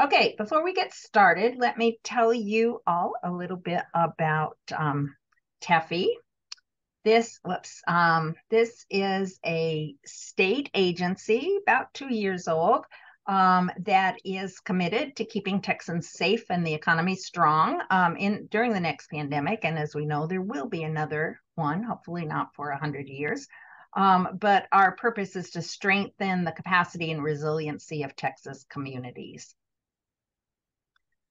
Okay, before we get started, let me tell you all a little bit about TEFI. This is a state agency, about 2 years old, that is committed to keeping Texans safe and the economy strong during the next pandemic. And as we know, there will be another one, hopefully not for 100 years. But our purpose is to strengthen the capacity and resiliency of Texas communities.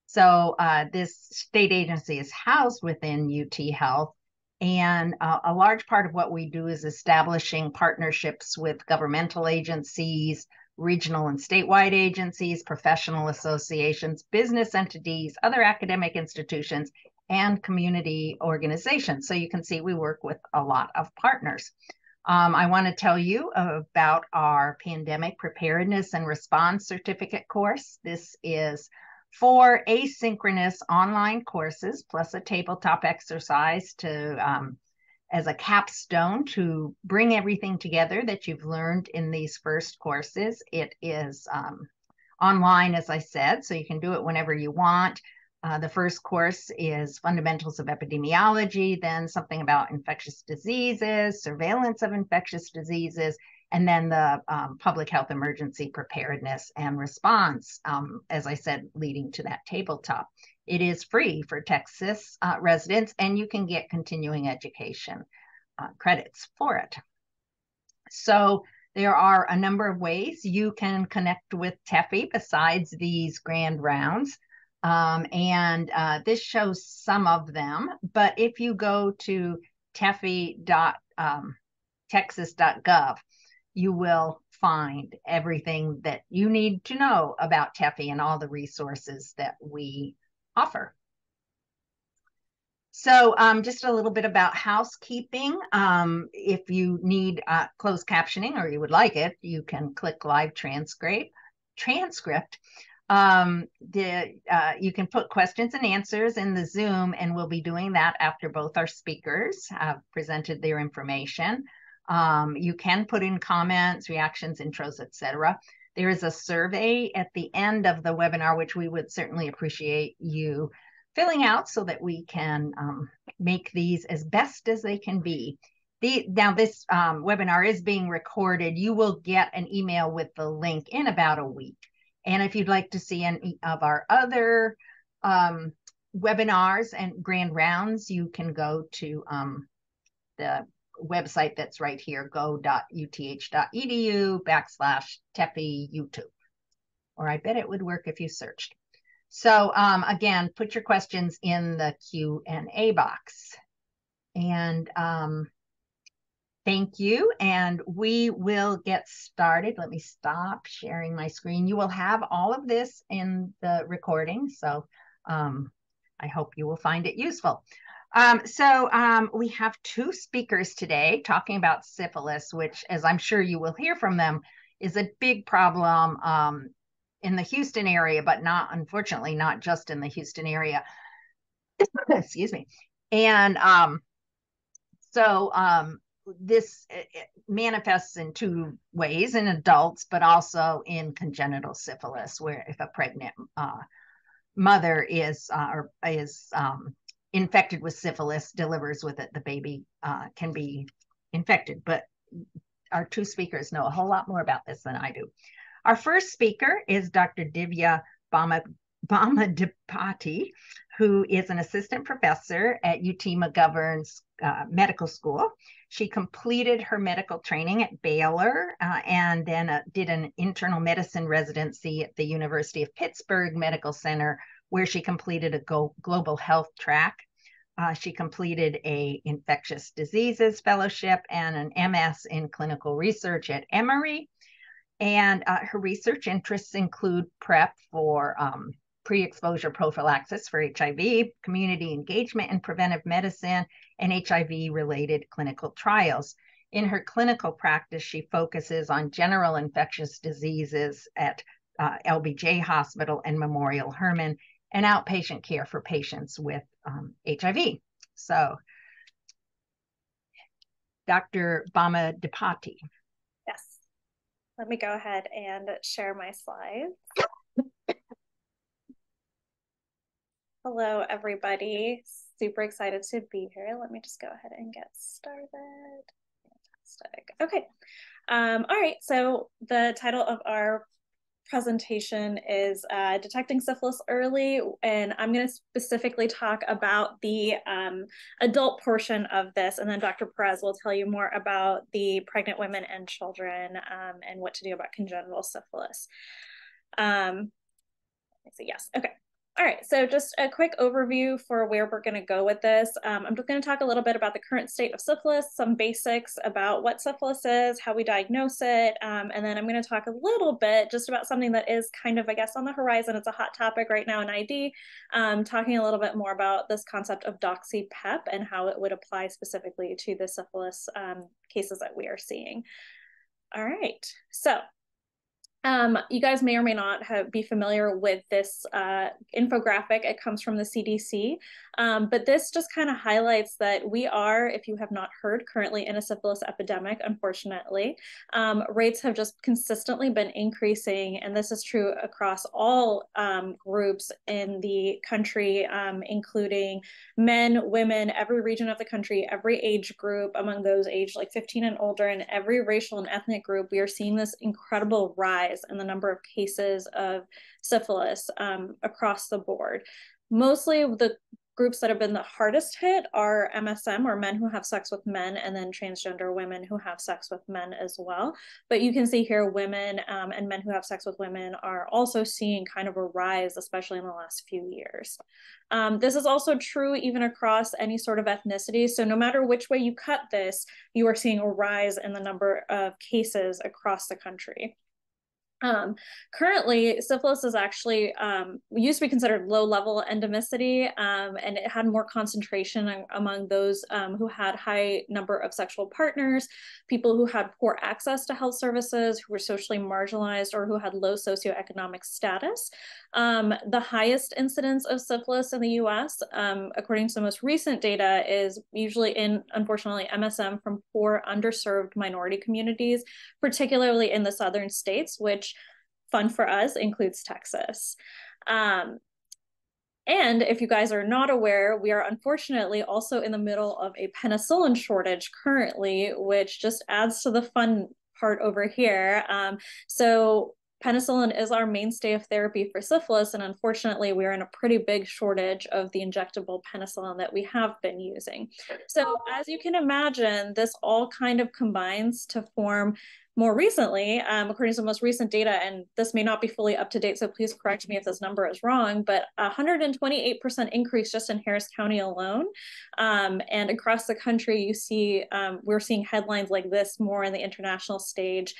So this state agency is housed within UT Health, and a large part of what we do is establishing partnerships with governmental agencies, regional and statewide agencies, professional associations, business entities, other academic institutions, and community organizations. So you can see we work with a lot of partners. I want to tell you about our pandemic preparedness and response certificate course. This is 4 asynchronous online courses plus a tabletop exercise as a capstone to bring everything together that you've learned in these first courses. It is online, as I said, so you can do it whenever you want. The first course is Fundamentals of Epidemiology, then something about infectious diseases, surveillance of infectious diseases, and then the public health emergency preparedness and response, as I said, leading to that tabletop. It is free for Texas residents, and you can get continuing education credits for it. So there are a number of ways you can connect with TEFI besides these grand rounds. This shows some of them, but if you go to tefi.texas.gov, you will find everything that you need to know about TEFI and all the resources that we offer. So just a little bit about housekeeping. If you need closed captioning or you would like it, you can click live transcript. You can put questions and answers in the Zoom, and we'll be doing that after both our speakers have presented their information. You can put in comments, reactions, intros, etc. There is a survey at the end of the webinar, which we would certainly appreciate you filling out so that we can make these as best as they can be. Now, this webinar is being recorded. You will get an email with the link in about a week. And if you'd like to see any of our other webinars and grand rounds, you can go to the website that's right here, go.uth.edu/TEFI YouTube. Or I bet it would work if you searched. So again, put your questions in the Q&A box. And thank you. And we will get started. Let me stop sharing my screen. You will have all of this in the recording. So I hope you will find it useful. We have two speakers today talking about syphilis, which, as I'm sure you will hear from them, is a big problem in the Houston area, but unfortunately, not just in the Houston area. Excuse me. And this manifests in two ways, in adults, but also in congenital syphilis, where if a pregnant mother is infected with syphilis, delivers with it, the baby can be infected. But our two speakers know a whole lot more about this than I do. Our first speaker is Dr. Divya Bomaddipati, who is an assistant professor at UT McGovern's Medical School. She completed her medical training at Baylor and then did an internal medicine residency at the University of Pittsburgh Medical Center, where she completed a global health track. She completed an infectious diseases fellowship and an MS in clinical research at Emory. And her research interests include PrEP for pre-exposure prophylaxis for HIV, community engagement and preventive medicine, and HIV-related clinical trials. In her clinical practice, she focuses on general infectious diseases at LBJ Hospital and Memorial Hermann, and outpatient care for patients with HIV. So, Dr. Bomaddipati. Yes. Let me go ahead and share my slides. Hello, everybody. Super excited to be here. Let me just go ahead and get started. Fantastic. Okay. All right. So the title of our presentation is Detecting Syphilis Early, and I'm going to specifically talk about the adult portion of this, and then Dr. Perez will tell you more about the pregnant women and children and what to do about congenital syphilis. Yes, okay. All right, so just a quick overview for where we're going to go with this. I'm just going to talk a little bit about the current state of syphilis, some basics about what syphilis is, how we diagnose it, and then I'm going to talk a little bit just about something that is kind of, I guess, on the horizon. It's a hot topic right now in ID, talking a little bit more about this concept of doxy-PEP and how it would apply specifically to the syphilis cases that we are seeing. All right, so you guys may or may not be familiar with this infographic. It comes from the CDC, but this just kind of highlights that we are, if you have not heard, currently in a syphilis epidemic, unfortunately. Rates have just consistently been increasing, and this is true across all groups in the country, including men, women, every region of the country, every age group, among those aged like 15 and older, and every racial and ethnic group. We are seeing this incredible rise in the number of cases of syphilis across the board. Mostly the groups that have been the hardest hit are MSM, or men who have sex with men, and then transgender women who have sex with men as well. But you can see here women and men who have sex with women are also seeing kind of a rise, especially in the last few years. This is also true even across any sort of ethnicity. So no matter which way you cut this, you are seeing a rise in the number of cases across the country. Currently, syphilis is actually used to be considered low-level endemicity, and it had more concentration among those who had high number of sexual partners, people who had poor access to health services, who were socially marginalized, or who had low socioeconomic status. The highest incidence of syphilis in the US, according to the most recent data, is usually in, unfortunately, MSM from poor, underserved minority communities, particularly in the southern states, which, fun for us, includes Texas. And if you guys are not aware, we are unfortunately also in the middle of a penicillin shortage currently, which just adds to the fun part over here. So penicillin is our mainstay of therapy for syphilis, and unfortunately, we are in a pretty big shortage of the injectable penicillin that we have been using. So as you can imagine, this all kind of combines to form more recently, according to the most recent data, and this may not be fully up to date, so please correct me if this number is wrong, but 128% increase just in Harris County alone. And across the country, you see, we're seeing headlines like this more in the international stage.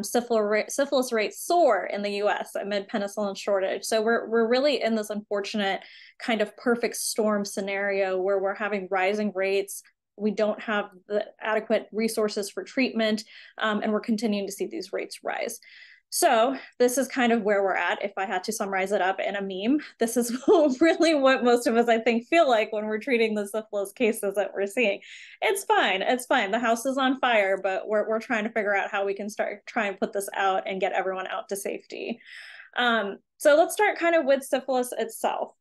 Syphilis rates soar in the US amid penicillin shortage. So we're really in this unfortunate kind of perfect storm scenario where we're having rising rates. We don't have the adequate resources for treatment, and we're continuing to see these rates rise. So this is kind of where we're at. If I had to summarize it up in a meme, this is really what most of us, I think, feel like when we're treating the syphilis cases that we're seeing. It's fine. It's fine. The house is on fire, but we're trying to figure out how we can try and put this out and get everyone out to safety. So let's start kind of with syphilis itself.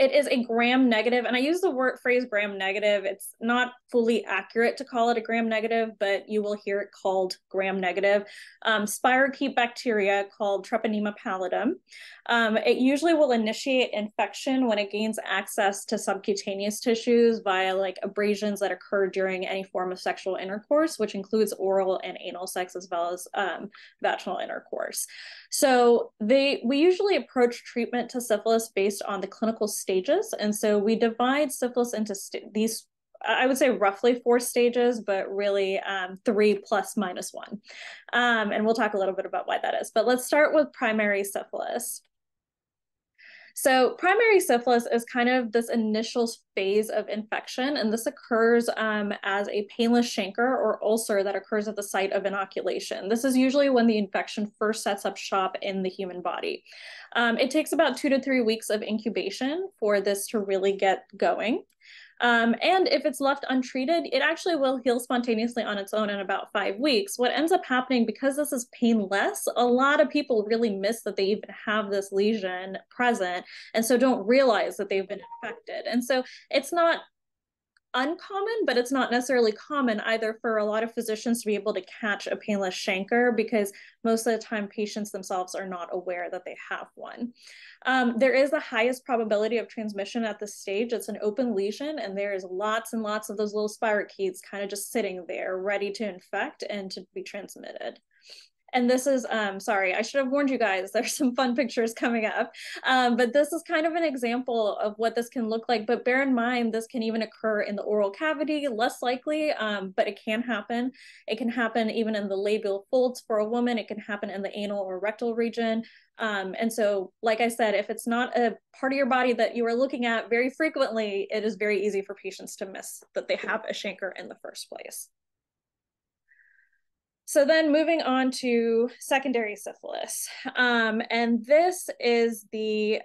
It is a gram-negative, and I use the phrase gram-negative. It's not fully accurate to call it a gram-negative, but you will hear it called gram-negative. Spirochete bacteria called Treponema pallidum. It usually will initiate infection when it gains access to subcutaneous tissues via like abrasions that occur during any form of sexual intercourse, which includes oral and anal sex as well as vaginal intercourse. So we usually approach treatment to syphilis based on the clinical stages. And so we divide syphilis into these, I would say roughly 4 stages, but really 3 plus minus 1. And we'll talk a little bit about why that is. But let's start with primary syphilis. So primary syphilis is kind of this initial phase of infection, and this occurs as a painless chancre or ulcer that occurs at the site of inoculation. This is usually when the infection first sets up shop in the human body. It takes about 2 to 3 weeks of incubation for this to really get going. And if it's left untreated, it actually will heal spontaneously on its own in about 5 weeks. What ends up happening, because this is painless, a lot of people really miss that they even have this lesion present, and so don't realize that they've been infected. And so it's not uncommon, but it's not necessarily common either for a lot of physicians to be able to catch a painless chancre, because most of the time patients themselves are not aware that they have one. There is the highest probability of transmission at this stage. It's an open lesion, and there is lots and lots of those little spirochetes kind of just sitting there ready to infect and to be transmitted. And this is, sorry, I should have warned you guys, there's some fun pictures coming up. But this is kind of an example of what this can look like. But bear in mind, this can even occur in the oral cavity, less likely, but it can happen. It can happen even in the labial folds for a woman. It can happen in the anal or rectal region. And so, like I said, if it's not a part of your body that you are looking at very frequently, it is very easy for patients to miss that they have a chancre in the first place. So then moving on to secondary syphilis. And this is the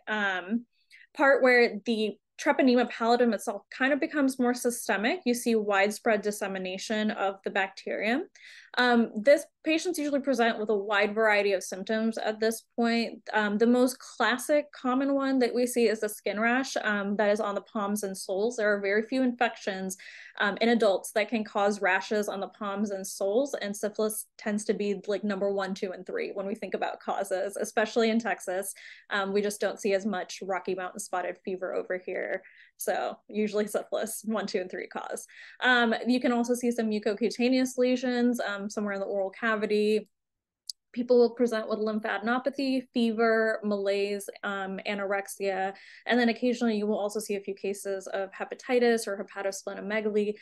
part where the Treponema pallidum itself kind of becomes more systemic. You see widespread dissemination of the bacterium. This patients usually present with a wide variety of symptoms at this point. The most classic common one that we see is the skin rash that is on the palms and soles. There are very few infections in adults that can cause rashes on the palms and soles, and syphilis tends to be like number 1, 2, and 3 when we think about causes, especially in Texas. We just don't see as much Rocky Mountain spotted fever over here. So usually syphilis, 1, 2, and 3 cause. You can also see some mucocutaneous lesions somewhere in the oral cavity. People will present with lymphadenopathy, fever, malaise, anorexia, and then occasionally you will also see a few cases of hepatitis or hepatosplenomegaly.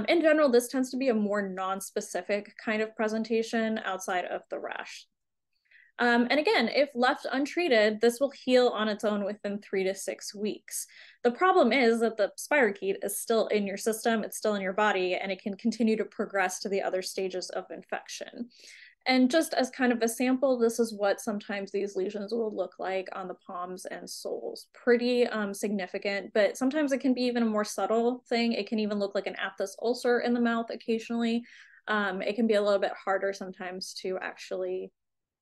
In general, this tends to be a more non-specific kind of presentation outside of the rash. And again, if left untreated, this will heal on its own within 3 to 6 weeks. The problem is that the spirochete is still in your system, it's still in your body, and it can continue to progress to the other stages of infection. And just as kind of a sample, this is what sometimes these lesions will look like on the palms and soles. Pretty significant, but sometimes it can be even a more subtle thing. It can even look like an aphthous ulcer in the mouth occasionally. It can be a little bit harder sometimes to actually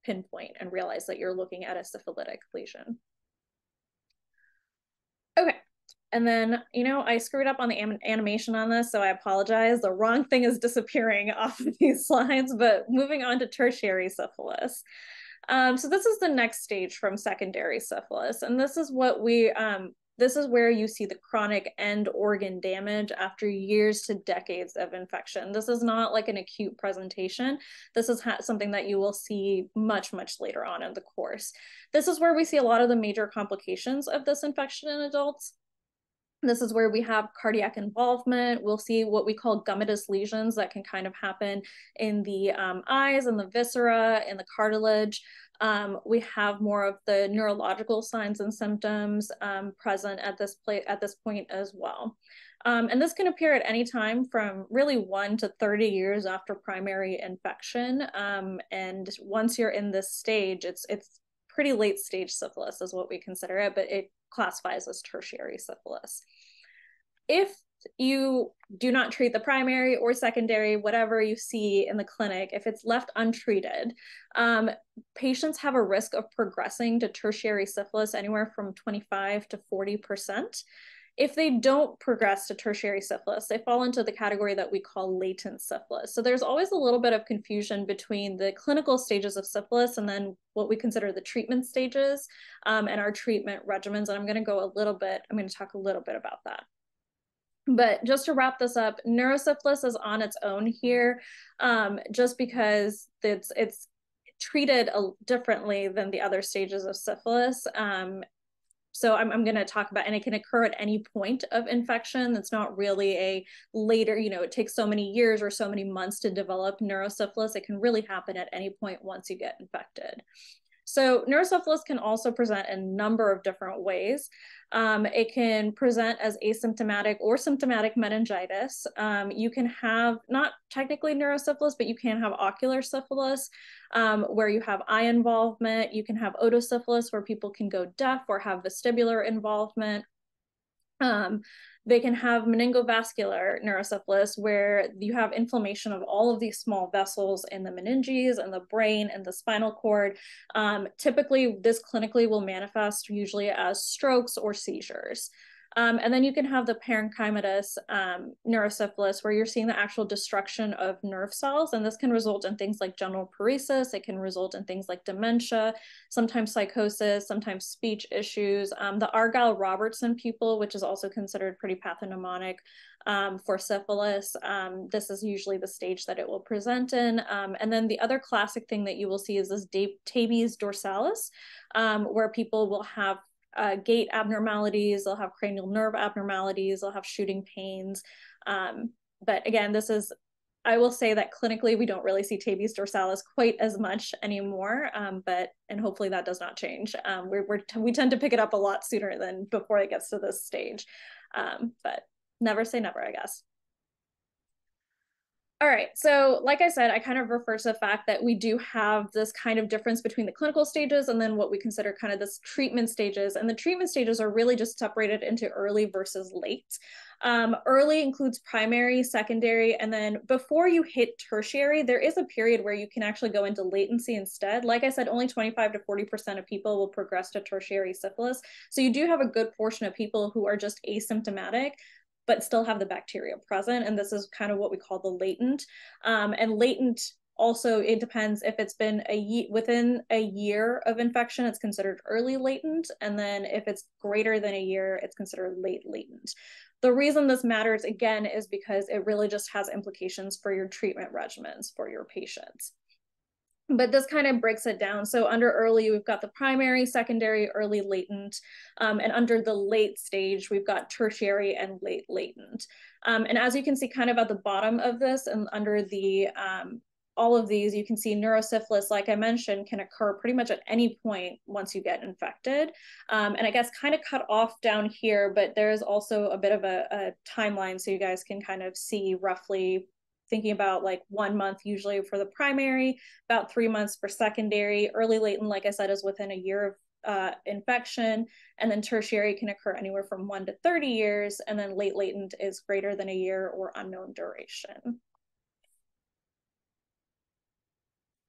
pinpoint and realize that you're looking at a syphilitic lesion. Okay, and then, I screwed up on the animation on this, so I apologize. The wrong thing is disappearing off of these slides, but moving on to tertiary syphilis. So this is the next stage from secondary syphilis, and this is what this is where you see the chronic end organ damage after years to decades of infection. This is not like an acute presentation. This is something that you will see much, much later on in the course. This is where we see a lot of the major complications of this infection in adults. This is where we have cardiac involvement. We'll see what we call gummatous lesions that can kind of happen in the eyes and the viscera and the cartilage. We have more of the neurological signs and symptoms present at this point as well. And this can appear at any time from really 1 to 30 years after primary infection. And once you're in this stage, it's pretty late stage syphilis is what we consider it, but it classifies as tertiary syphilis. If you do not treat the primary or secondary, whatever you see in the clinic, if it's left untreated, patients have a risk of progressing to tertiary syphilis anywhere from 25 to 40%. If they don't progress to tertiary syphilis, they fall into the category that we call latent syphilis. So there's always a little bit of confusion between the clinical stages of syphilis and then what we consider the treatment stages and our treatment regimens. And I'm going to talk a little bit about that. But just to wrap this up, neurosyphilis is on its own here, just because it's treated differently than the other stages of syphilis. So I'm going to talk about, and it can occur at any point of infection. That's not really a later, it takes so many years or so many months to develop neurosyphilis. It can really happen at any point once you get infected. So neurosyphilis can also present in a number of different ways. It can present as asymptomatic or symptomatic meningitis. You can have, not technically neurosyphilis, but you can have ocular syphilis, where you have eye involvement. You can have otosyphilis, where people can go deaf or have vestibular involvement. They can have meningovascular neurosyphilis, where you have inflammation of all of these small vessels in the meninges and the brain and the spinal cord. Typically, this clinically will manifest usually as strokes or seizures. And then you can have the parenchymatous neurosyphilis, where you're seeing the actual destruction of nerve cells. And this can result in things like general paresis. It can result in things like dementia, sometimes psychosis, sometimes speech issues. The Argyll-Robertson pupil, which is also considered pretty pathognomonic for syphilis. This is usually the stage that it will present in. And then the other classic thing that you will see is this tabes dorsalis, where people will have gait abnormalities, they'll have cranial nerve abnormalities, they'll have shooting pains. But again, I will say that clinically, we don't really see tabes dorsalis quite as much anymore, and hopefully that does not change. We tend to pick it up a lot sooner than before it gets to this stage, but never say never, I guess. All right, so like I said, I kind of refer to the fact that we do have this kind of difference between the clinical stages and then what we consider kind of this treatment stages. And the treatment stages are really just separated into early versus late. Early includes primary, secondary, and then before you hit tertiary, there is a period where you can actually go into latency instead. Like I said, only 25 to 40% of people will progress to tertiary syphilis. So you do have a good portion of people who are just asymptomatic, but still have the bacteria present. And this is kind of what we call the latent. And latent also, it depends if it's been within a year of infection, it's considered early latent. And then if it's greater than a year, it's considered late latent. The reason this matters, again, is because it really just has implications for your treatment regimens for your patients. But this kind of breaks it down. So under early, we've got the primary, secondary, early latent. And under the late stage, we've got tertiary and late latent. And as you can see kind of at the bottom of this and under the all of these, you can see neurosyphilis, like I mentioned, can occur pretty much at any point once you get infected. And I guess kind of cut off down here, but there's also a bit of a timeline so you guys can kind of see roughly, thinking about like 1 month usually for the primary, about 3 months for secondary. Early latent, like I said, is within a year of infection, and then tertiary can occur anywhere from 1 to 30 years, and then late latent is greater than a year or unknown duration.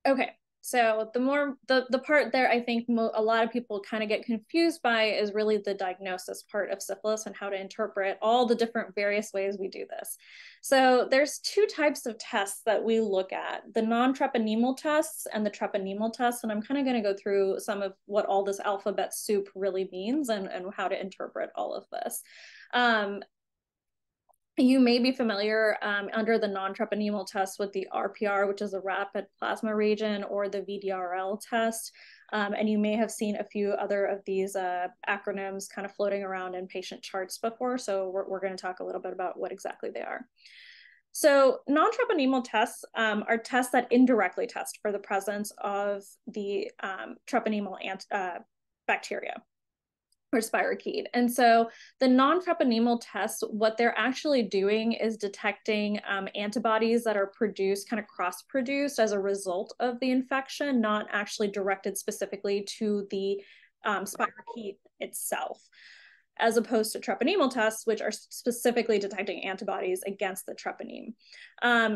Okay, so the part there I think a lot of people kind of get confused by is really the diagnosis part of syphilis and how to interpret all the different various ways we do this. So there's 2 types of tests that we look at, the non-treponemal tests and the treponemal tests, and I'm kind of going to go through some of what all this alphabet soup really means and how to interpret all of this. You may be familiar under the non-treponemal test with the RPR, which is a rapid plasma reagent, or the VDRL test. And you may have seen a few other of these acronyms kind of floating around in patient charts before. So we're going to talk a little bit about what exactly they are. So non-treponemal tests are tests that indirectly test for the presence of the treponemal bacteria or spirochete. And so the non-treponemal tests, what they're actually doing is detecting antibodies that are produced, kind of cross-produced as a result of the infection, not actually directed specifically to the spirochete itself, as opposed to treponemal tests, which are specifically detecting antibodies against the treponeme.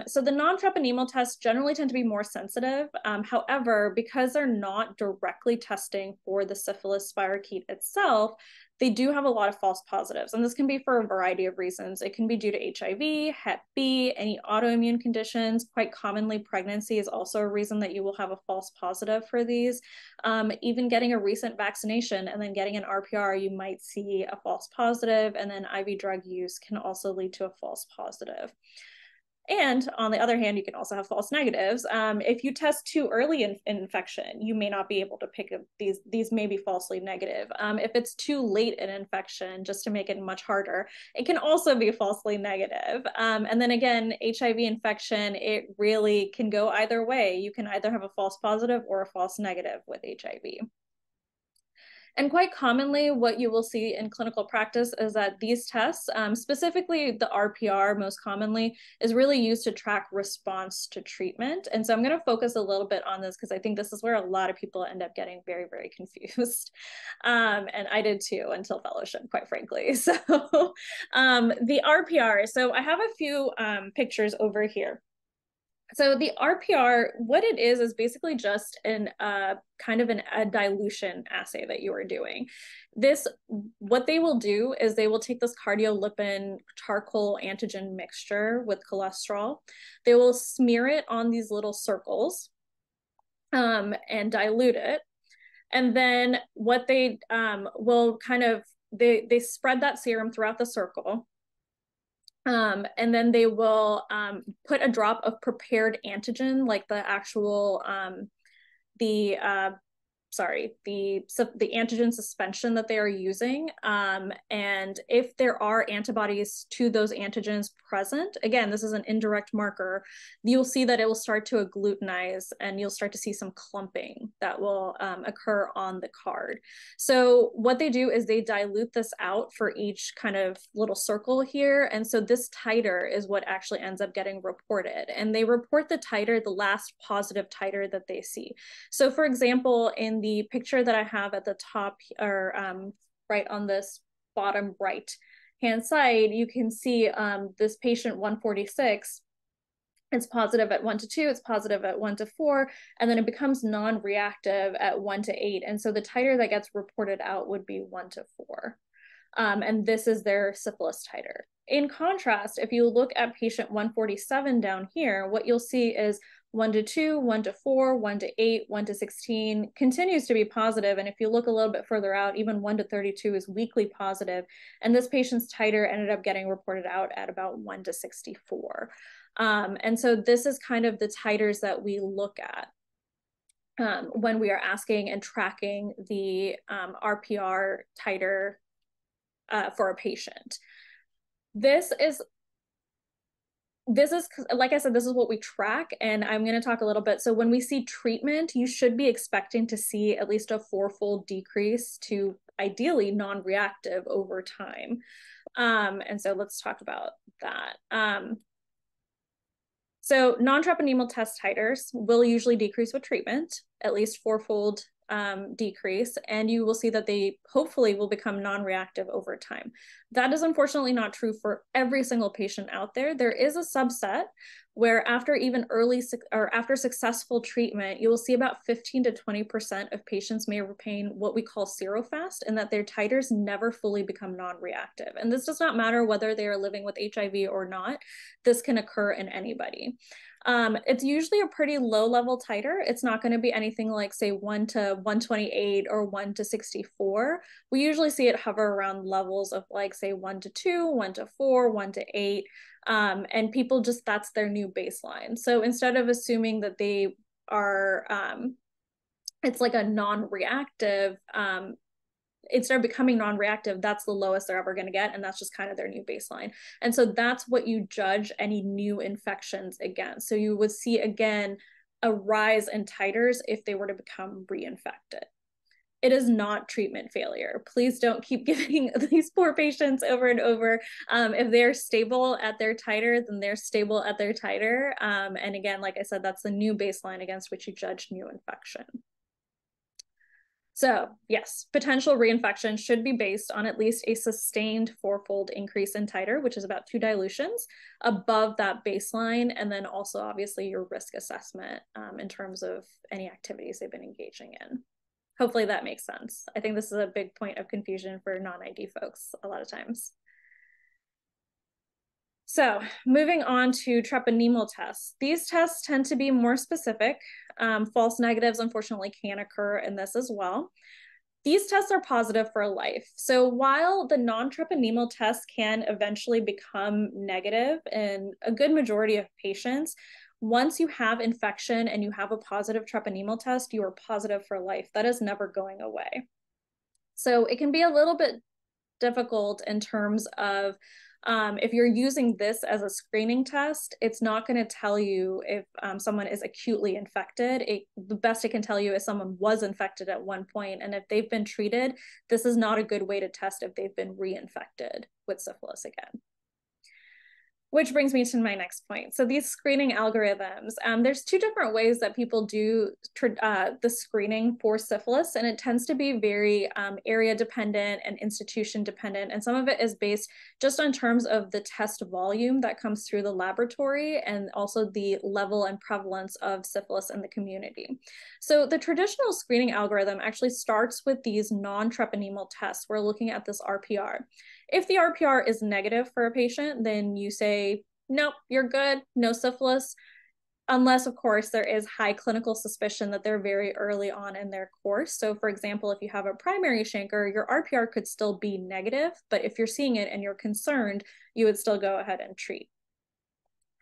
So the non-treponemal tests generally tend to be more sensitive. However, because they're not directly testing for the syphilis spirochete itself, they do have a lot of false positives. And this can be for a variety of reasons. It can be due to HIV, Hep B, any autoimmune conditions. Quite commonly, pregnancy is also a reason that you will have a false positive for these. Even getting a recent vaccination and then getting an RPR, you might see a false positive, and then IV drug use can also lead to a false positive. And on the other hand, you can also have false negatives. If you test too early in infection, you may not be able to pick up these may be falsely negative. If it's too late in infection, just to make it much harder, it can also be falsely negative. And then again, HIV infection, it really can go either way. You can either have a false positive or a false negative with HIV. And quite commonly, what you will see in clinical practice is that these tests, specifically the RPR most commonly, is really used to track response to treatment. And so I'm going to focus a little bit on this because I think this is where a lot of people end up getting very, very confused. And I did too until fellowship, quite frankly. So the RPR, so I have a few pictures over here. So the RPR, what it is basically just an kind of a dilution assay that you are doing. This, what they will do is they will take this cardiolipin charcoal antigen mixture with cholesterol. They will smear it on these little circles and dilute it. And then what they will kind of, they spread that serum throughout the circle. And then they will put a drop of prepared antigen, like the actual, the antigen suspension that they are using. And if there are antibodies to those antigens present, again, this is an indirect marker, you'll see that it will start to agglutinize and you'll start to see some clumping that will occur on the card. So what they do is they dilute this out for each kind of little circle here. And so this titer is what actually ends up getting reported. And they report the titer, the last positive titer that they see. So for example, in the picture that I have at the top, or right on this bottom right hand side, you can see this patient 146, it's positive at 1 to 2, it's positive at 1 to 4, and then it becomes non-reactive at 1 to 8. And so the titer that gets reported out would be 1 to 4. And this is their syphilis titer. In contrast, if you look at patient 147 down here, what you'll see is 1 to 2, 1 to 4, 1 to 8, 1 to 16 continues to be positive. And if you look a little bit further out, even 1 to 32 is weakly positive. And this patient's titer ended up getting reported out at about 1 to 64. And so this is kind of the titers that we look at when we are asking and tracking the RPR titer for a patient. This is, like I said, this is what we track, and I'm going to talk a little bit. So when we see treatment, you should be expecting to see at least a 4-fold decrease to ideally non-reactive over time. And so let's talk about that. So non-treponemal test titers will usually decrease with treatment, at least 4-fold decrease, and you will see that they hopefully will become non-reactive over time. That is unfortunately not true for every single patient out there. There is a subset where after even after successful treatment, you will see about 15 to 20% of patients may retain what we call serofast, and that their titers never fully become non-reactive. And this does not matter whether they are living with HIV or not. This can occur in anybody. It's usually a pretty low level titer. It's not going to be anything like, say, 1 to 128 or 1 to 64. We usually see it hover around levels of, like, say, 1 to 2, 1 to 4, 1 to 8. And people just, that's their new baseline. So instead of assuming that they are, it's like a non-reactive, instead of becoming non-reactive, that's the lowest they're ever going to get, and that's just kind of their new baseline. And so that's what you judge any new infections against. So you would see again a rise in titers if they were to become reinfected. It is not treatment failure. Please don't keep giving these poor patients over and over. If they're stable at their titer, then they're stable at their titer. And again, like I said, that's the new baseline against which you judge new infection. So yes, potential reinfection should be based on at least a sustained 4-fold increase in titer, which is about 2 dilutions above that baseline. And then also obviously your risk assessment in terms of any activities they've been engaging in. Hopefully that makes sense. I think this is a big point of confusion for non-ID folks a lot of times. So moving on to treponemal tests. These tests tend to be more specific. False negatives, unfortunately, can occur in this as well. These tests are positive for life. So while the non-treponemal tests can eventually become negative in a good majority of patients, once you have infection and you have a positive treponemal test, you are positive for life. That is never going away. So it can be a little bit difficult in terms of If you're using this as a screening test, it's not going to tell you if someone is acutely infected. The best it can tell you is someone was infected at one point, and if they've been treated, this is not a good way to test if they've been reinfected with syphilis again. Which brings me to my next point. So these screening algorithms, there's two different ways that people do the screening for syphilis, and it tends to be very area dependent and institution dependent. And some of it is based just on terms of the test volume that comes through the laboratory and also the level and prevalence of syphilis in the community. So the traditional screening algorithm actually starts with these non-treponemal tests. We're looking at this RPR. If the RPR is negative for a patient, then you say, nope, you're good, no syphilis, unless, of course, there is high clinical suspicion that they're very early on in their course. So, for example, if you have a primary chancre, your RPR could still be negative, but if you're seeing it and you're concerned, you would still go ahead and treat.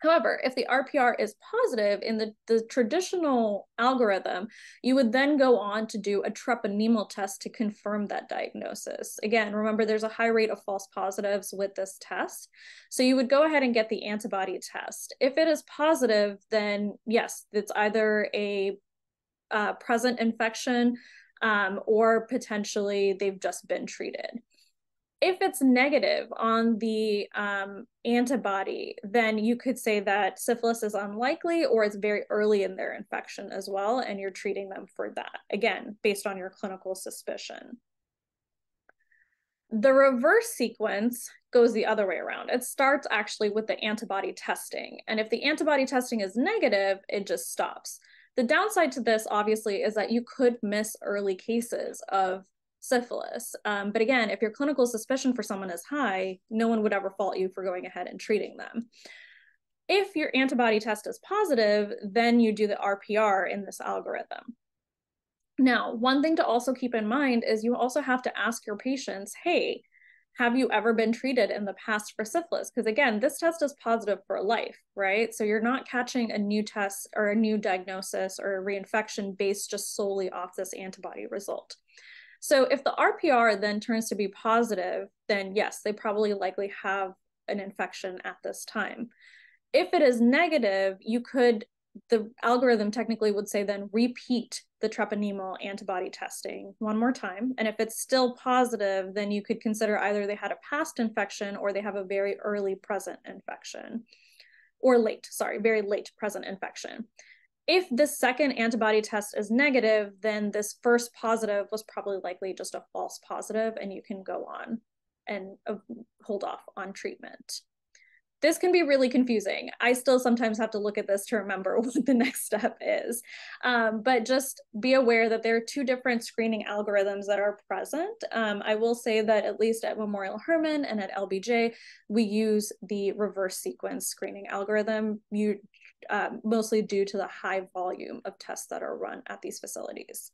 However, if the RPR is positive in the traditional algorithm, you would then go on to do a treponemal test to confirm that diagnosis. Again, remember there's a high rate of false positives with this test. So you would go ahead and get the antibody test. If it is positive, then yes, it's either a present infection or potentially they've just been treated. If it's negative on the antibody, then you could say that syphilis is unlikely or it's very early in their infection as well, and you're treating them for that, again, based on your clinical suspicion. The reverse sequence goes the other way around. It starts actually with the antibody testing, and if the antibody testing is negative, it just stops. The downside to this, obviously, is that you could miss early cases of syphilis. But again, if your clinical suspicion for someone is high, no one would ever fault you for going ahead and treating them. If your antibody test is positive, then you do the RPR in this algorithm. Now, one thing to also keep in mind is you also have to ask your patients, hey, have you ever been treated in the past for syphilis? Because again, this test is positive for life, right? So you're not catching a new test or a new diagnosis or a reinfection based just solely off this antibody result. So if the RPR then turns to be positive, then yes, they probably likely have an infection at this time. If it is negative, the algorithm technically would say then repeat the treponemal antibody testing one more time. And if it's still positive, then you could consider either they had a past infection or they have a very early present infection, or very late present infection. If the second antibody test is negative, then this first positive was probably likely just a false positive, and you can go on and hold off on treatment. This can be really confusing. I still sometimes have to look at this to remember what the next step is. But just be aware that there are two different screening algorithms that are present. I will say that at least at Memorial Hermann and at LBJ, we use the reverse sequence screening algorithm, mostly due to the high volume of tests that are run at these facilities.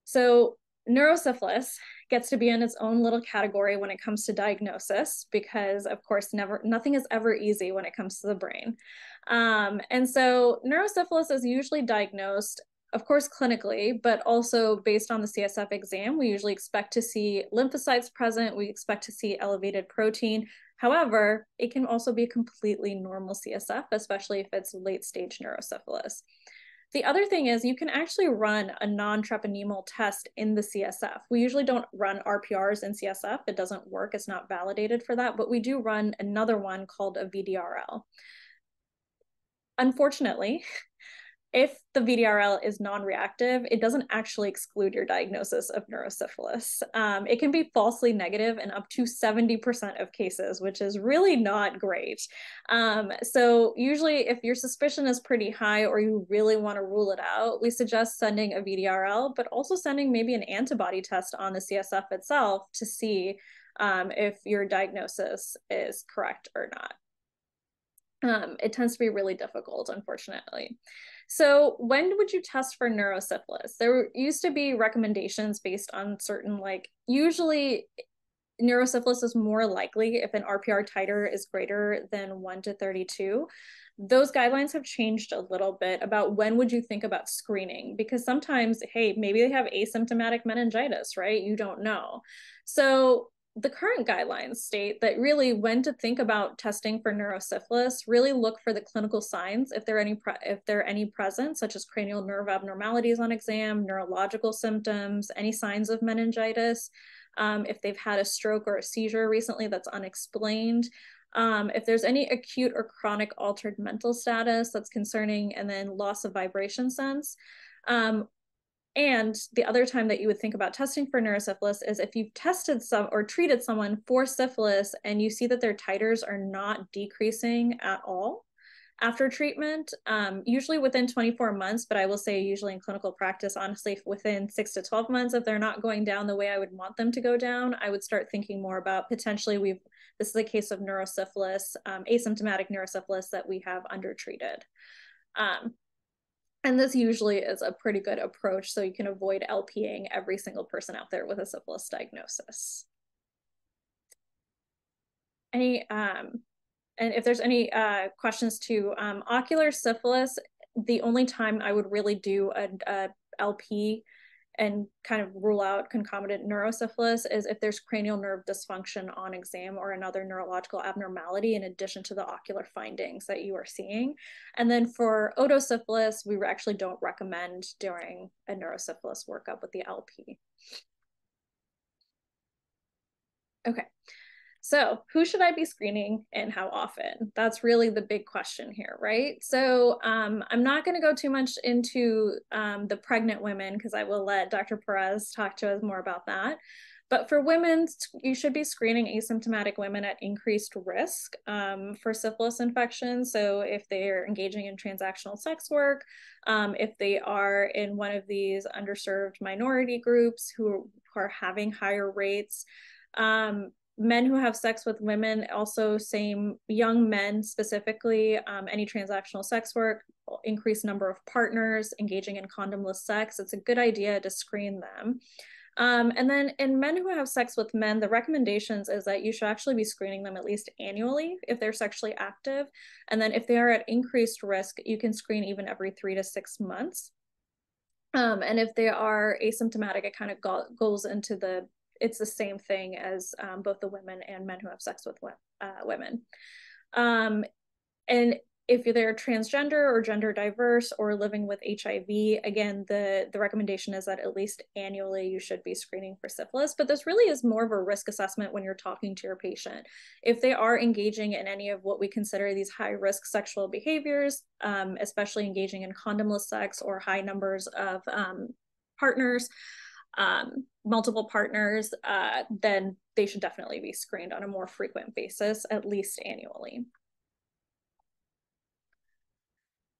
So neurosyphilis gets to be in its own little category when it comes to diagnosis, because of course nothing is ever easy when it comes to the brain. And so neurosyphilis is usually diagnosed, of course, clinically, but also based on the CSF exam. We usually expect to see lymphocytes present. We expect to see elevated protein. However, it can also be a completely normal CSF, especially if it's late stage neurosyphilis. The other thing is you can actually run a non-treponemal test in the CSF. We usually don't run RPRs in CSF. It doesn't work. It's not validated for that, but we do run another one called a VDRL. Unfortunately, if the VDRL is non-reactive, it doesn't actually exclude your diagnosis of neurosyphilis. It can be falsely negative in up to 70% of cases, which is really not great. So usually if your suspicion is pretty high or you really want to rule it out, we suggest sending a VDRL, but also sending maybe an antibody test on the CSF itself to see if your diagnosis is correct or not. It tends to be really difficult, unfortunately. So when would you test for neurosyphilis? There used to be recommendations based on certain, usually neurosyphilis is more likely if an RPR titer is greater than 1 to 32. Those guidelines have changed a little bit about when would you think about screening, because sometimes, hey, maybe they have asymptomatic meningitis, right? You don't know. So the current guidelines state that really when to think about testing for neurosyphilis, really look for the clinical signs if there are any present, such as cranial nerve abnormalities on exam, neurological symptoms, any signs of meningitis, if they've had a stroke or a seizure recently that's unexplained, if there's any acute or chronic altered mental status that's concerning, and then loss of vibration sense. And the other time that you would think about testing for neurosyphilis is if you've tested some or treated someone for syphilis and you see that their titers are not decreasing at all after treatment, usually within 24 months, but I will say usually in clinical practice, honestly, within 6 to 12 months, if they're not going down the way I would want them to go down, I would start thinking more about potentially this is a case of neurosyphilis, asymptomatic neurosyphilis that we have undertreated. And this usually is a pretty good approach so you can avoid LPing every single person out there with a syphilis diagnosis. And if there's any questions to ocular syphilis, the only time I would really do a LP and kind of rule out concomitant neurosyphilis is if there's cranial nerve dysfunction on exam or another neurological abnormality in addition to the ocular findings that you are seeing. And then for otosyphilis, we actually don't recommend doing a neurosyphilis workup with the LP. Okay. So who should I be screening and how often? That's really the big question here, right? So I'm not going to go too much into the pregnant women because I will let Dr. Perez talk to us more about that. But for women, you should be screening asymptomatic women at increased risk for syphilis infection. So if they're engaging in transactional sex work, if they are in one of these underserved minority groups who are having higher rates, men who have sex with women, also same young men specifically, any transactional sex work, increased number of partners engaging in condomless sex, it's a good idea to screen them. And then in men who have sex with men, the recommendations is that you should actually be screening them at least annually if they're sexually active. And then if they are at increased risk, you can screen even every 3 to 6 months. And if they are asymptomatic, it kind of goes into it's the same thing as both the women and men who have sex with women. And if they're transgender or gender diverse or living with HIV, again, the recommendation is that at least annually you should be screening for syphilis, but this really is more of a risk assessment when you're talking to your patient. If they are engaging in any of what we consider these high risk sexual behaviors, especially engaging in condomless sex or high numbers of partners, multiple partners, then they should definitely be screened on a more frequent basis, at least annually.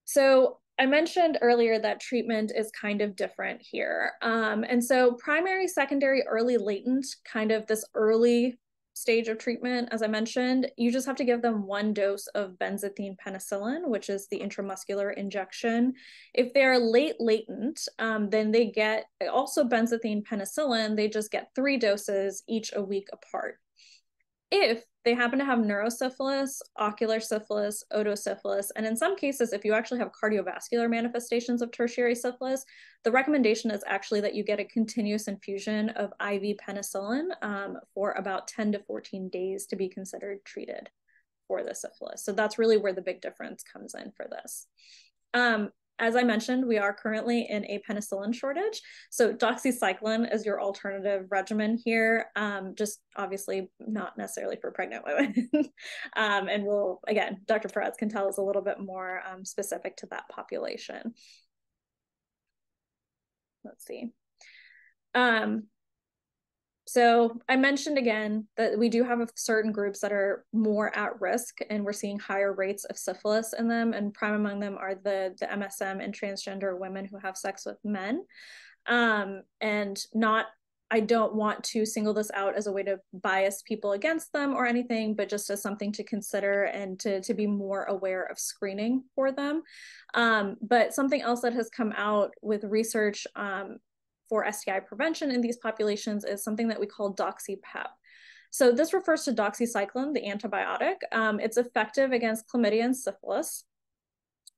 So I mentioned earlier that treatment is kind of different here. And so primary, secondary, early, latent, kind of this early stage of treatment, as I mentioned, you just have to give them 1 dose of benzathine penicillin, which is the intramuscular injection. If they're late latent, then they get also benzathine penicillin, they just get 3 doses each a week apart. If they happen to have neurosyphilis, ocular syphilis, otosyphilis, and in some cases, if you actually have cardiovascular manifestations of tertiary syphilis, the recommendation is actually that you get a continuous infusion of IV penicillin for about 10 to 14 days to be considered treated for the syphilis. So that's really where the big difference comes in for this. As I mentioned, we are currently in a penicillin shortage. So doxycycline is your alternative regimen here, just obviously not necessarily for pregnant women. And we'll, again, Dr. Perez can tell us a little bit more specific to that population. Let's see. So I mentioned again that we do have certain groups that are more at risk and we're seeing higher rates of syphilis in them, and prime among them are the MSM and transgender women who have sex with men. And I don't want to single this out as a way to bias people against them or anything, but just as something to consider and to be more aware of screening for them. But something else that has come out with research for STI prevention in these populations is something that we call DoxyPEP. So this refers to doxycycline, the antibiotic. It's effective against chlamydia and syphilis.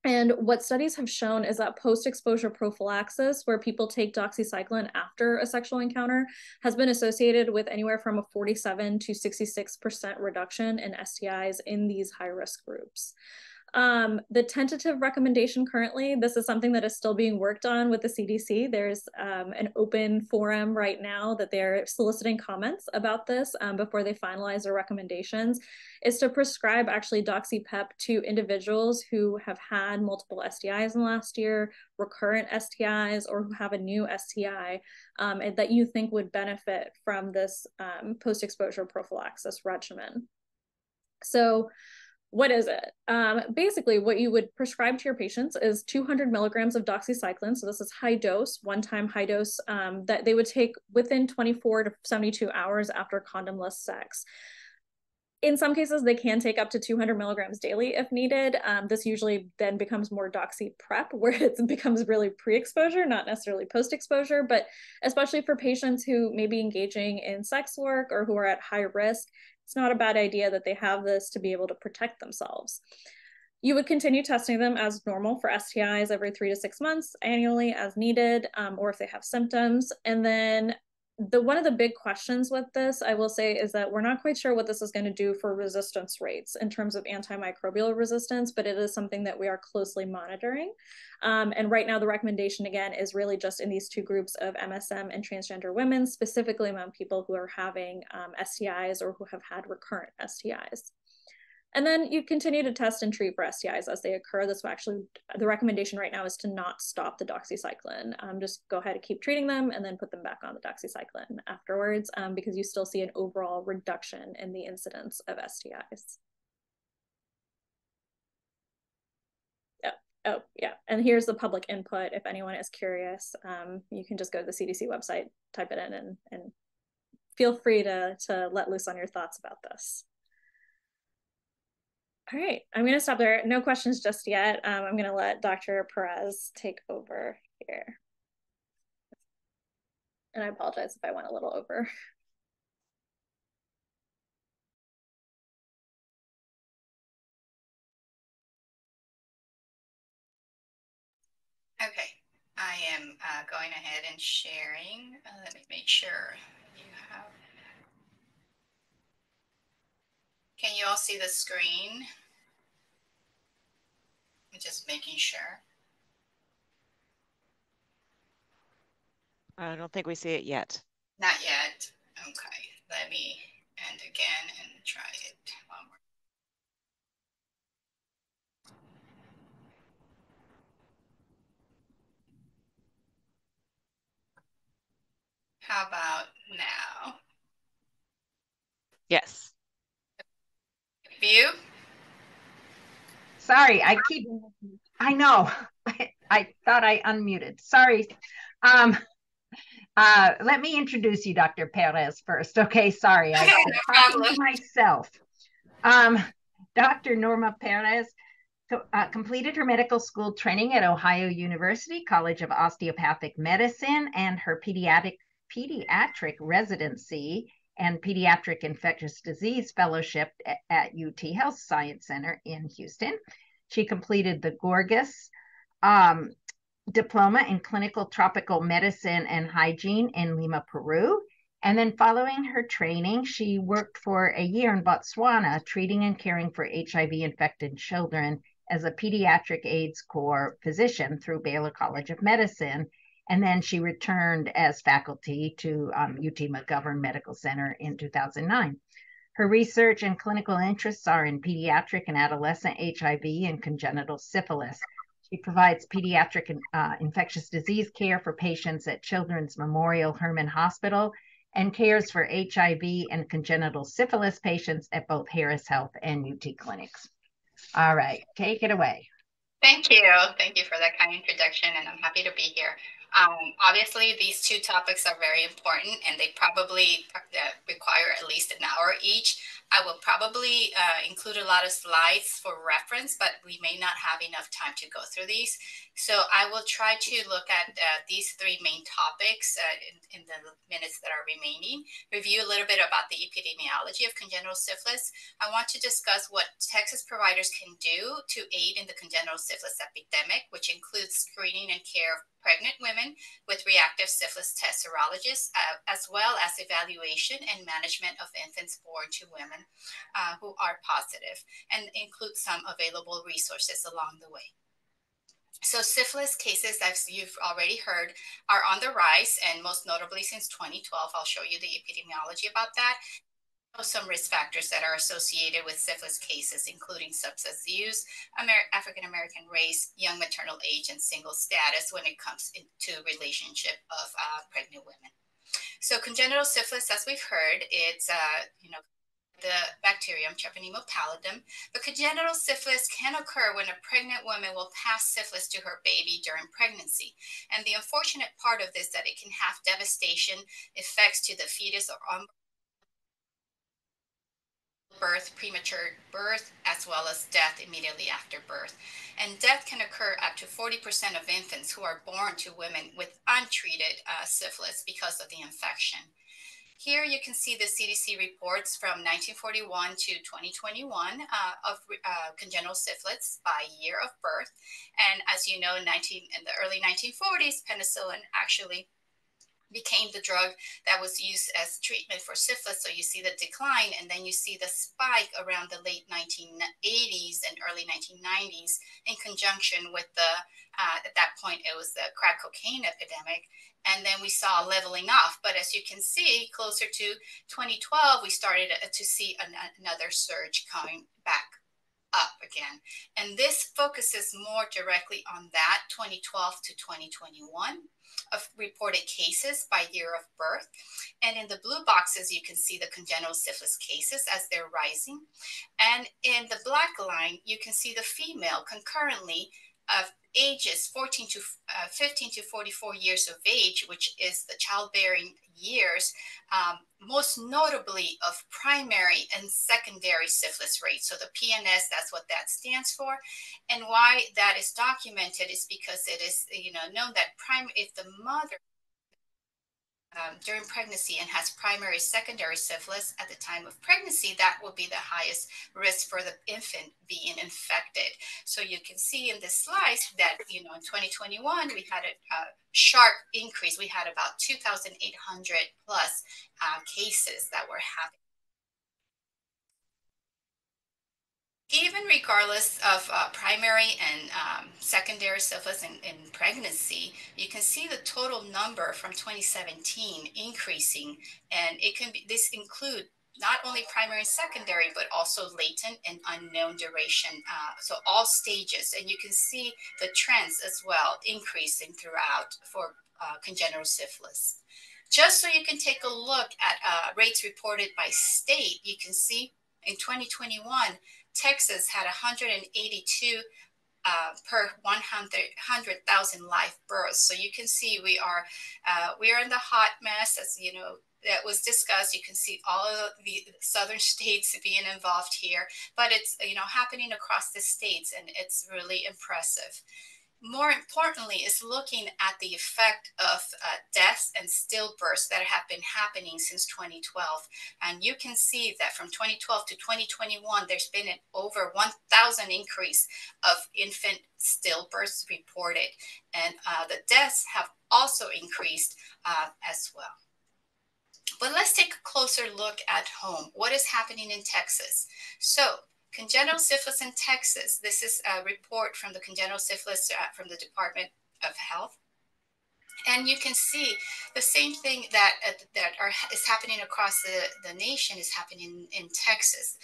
And what studies have shown is that post-exposure prophylaxis, where people take doxycycline after a sexual encounter, has been associated with anywhere from a 47 to 66% reduction in STIs in these high-risk groups. The tentative recommendation currently, this is something that is still being worked on with the CDC. There's an open forum right now that they're soliciting comments about this before they finalize their recommendations, is to prescribe actually doxypep to individuals who have had multiple STIs in the last year, recurrent STIs, or who have a new STI and that you think would benefit from this post-exposure prophylaxis regimen. So what is it? Basically, what you would prescribe to your patients is 200 milligrams of doxycycline. So this is high dose, one-time high dose that they would take within 24 to 72 hours after condomless sex. In some cases, they can take up to 200 milligrams daily if needed. This usually then becomes more doxy prep, where it becomes really pre-exposure, not necessarily post-exposure, but especially for patients who may be engaging in sex work or who are at high risk, it's not a bad idea that they have this to be able to protect themselves. You would continue testing them as normal for STIs every 3 to 6 months annually as needed, or if they have symptoms. And then one of the big questions with this, I will say, is that we're not quite sure what this is going to do for resistance rates in terms of antimicrobial resistance, but it is something that we are closely monitoring. And right now, the recommendation, again, is really just in these two groups of MSM and transgender women, specifically among people who are having STIs or who have had recurrent STIs. And then you continue to test and treat for STIs as they occur. This will actually, the recommendation right now is to not stop the doxycycline. Just go ahead and keep treating them and then put them back on the doxycycline afterwards because you still see an overall reduction in the incidence of STIs. Oh, yeah. And here's the public input. If anyone is curious, you can just go to the CDC website, type it in, and feel free to let loose on your thoughts about this. All right, I'm going to stop there. No questions just yet. I'm going to let Dr. Perez take over here. And I apologize if I went a little over. Okay, I am going ahead and sharing. Let me make sure you have. Can you all see the screen? I'm just making sure. I don't think we see it yet. Not yet. Okay, let me end again and try it one more. How about now? Yes. View? Sorry, I know. I thought I unmuted. Sorry. Let me introduce you, Dr. Perez, first. Okay, sorry. I talked to myself. Dr. Norma Perez completed her medical school training at Ohio University College of Osteopathic Medicine and her pediatric residency and pediatric infectious disease fellowship at UT Health Science Center in Houston. She completed the Gorgas diploma in clinical tropical medicine and hygiene in Lima, Peru. And then following her training, she worked for a year in Botswana, treating and caring for HIV-infected children as a pediatric AIDS corps physician through Baylor College of Medicine. And then she returned as faculty to UT McGovern Medical Center in 2009. Her research and clinical interests are in pediatric and adolescent HIV and congenital syphilis. She provides pediatric infectious disease care for patients at Children's Memorial Hermann Hospital and cares for HIV and congenital syphilis patients at both Harris Health and UT clinics. All right, take it away. Thank you. Thank you for that kind introduction, and I'm happy to be here. Obviously, these two topics are very important, and they probably require at least an hour each. I will probably include a lot of slides for reference, but we may not have enough time to go through these. So I will try to look at these three main topics in the minutes that are remaining, review a little bit about the epidemiology of congenital syphilis. I want to discuss what Texas providers can do to aid in the congenital syphilis epidemic, which includes screening and care of pregnant women with reactive syphilis test serologists, as well as evaluation and management of infants born to women who are positive, and include some available resources along the way. So syphilis cases, as you've already heard, are on the rise, and most notably since 2012. I'll show you the epidemiology about that. Some risk factors that are associated with syphilis cases, including substance use, African-American race, young maternal age, and single status when it comes into relationship of pregnant women. So congenital syphilis, as we've heard, it's, the bacterium Treponema pallidum. But congenital syphilis can occur when a pregnant woman will pass syphilis to her baby during pregnancy. And the unfortunate part of this is that it can have devastation effects to the fetus or unborn birth, premature birth, as well as death immediately after birth. And death can occur up to 40% of infants who are born to women with untreated syphilis because of the infection. Here you can see the CDC reports from 1941 to 2021 of congenital syphilis by year of birth. And as you know, in the early 1940s, penicillin actually became the drug that was used as treatment for syphilis. So you see the decline, and then you see the spike around the late 1980s and early 1990s in conjunction with the, at that point, it was the crack cocaine epidemic. And then we saw leveling off. But as you can see, closer to 2012, we started to see another surge coming back up again. And this focuses more directly on that 2012 to 2021 of reported cases by year of birth. And in the blue boxes, you can see the congenital syphilis cases as they're rising. And in the black line, you can see the female concurrently of ages 15 to 44 years of age, which is the childbearing years, most notably of primary and secondary syphilis rates. So the PNS, that's what that stands for. And why that is documented is because it is, known that if the mother during pregnancy and has primary, secondary syphilis at the time of pregnancy, that will be the highest risk for the infant being infected. So you can see in this slide that, in 2021, we had a sharp increase. We had about 2,800 plus cases that were happening. Even regardless of primary and secondary syphilis in pregnancy, you can see the total number from 2017 increasing, and this include not only primary and secondary, but also latent and unknown duration. So all stages, and you can see the trends as well increasing throughout for congenital syphilis. Just so you can take a look at rates reported by state, you can see in 2021, Texas had 182 per 100,000 live births. So you can see we are in the hot mess, as that was discussed. You can see all of the southern states being involved here, but it's happening across the states, and it's really impressive. More importantly, is looking at the effect of deaths and stillbirths that have been happening since 2012. And you can see that from 2012 to 2021, there's been an over 1,000 increase of infant stillbirths reported. And the deaths have also increased as well. But let's take a closer look at home. What is happening in Texas? So congenital syphilis in Texas. This is a report from the congenital syphilis from the Department of Health. And you can see the same thing that is happening across the nation is happening in Texas.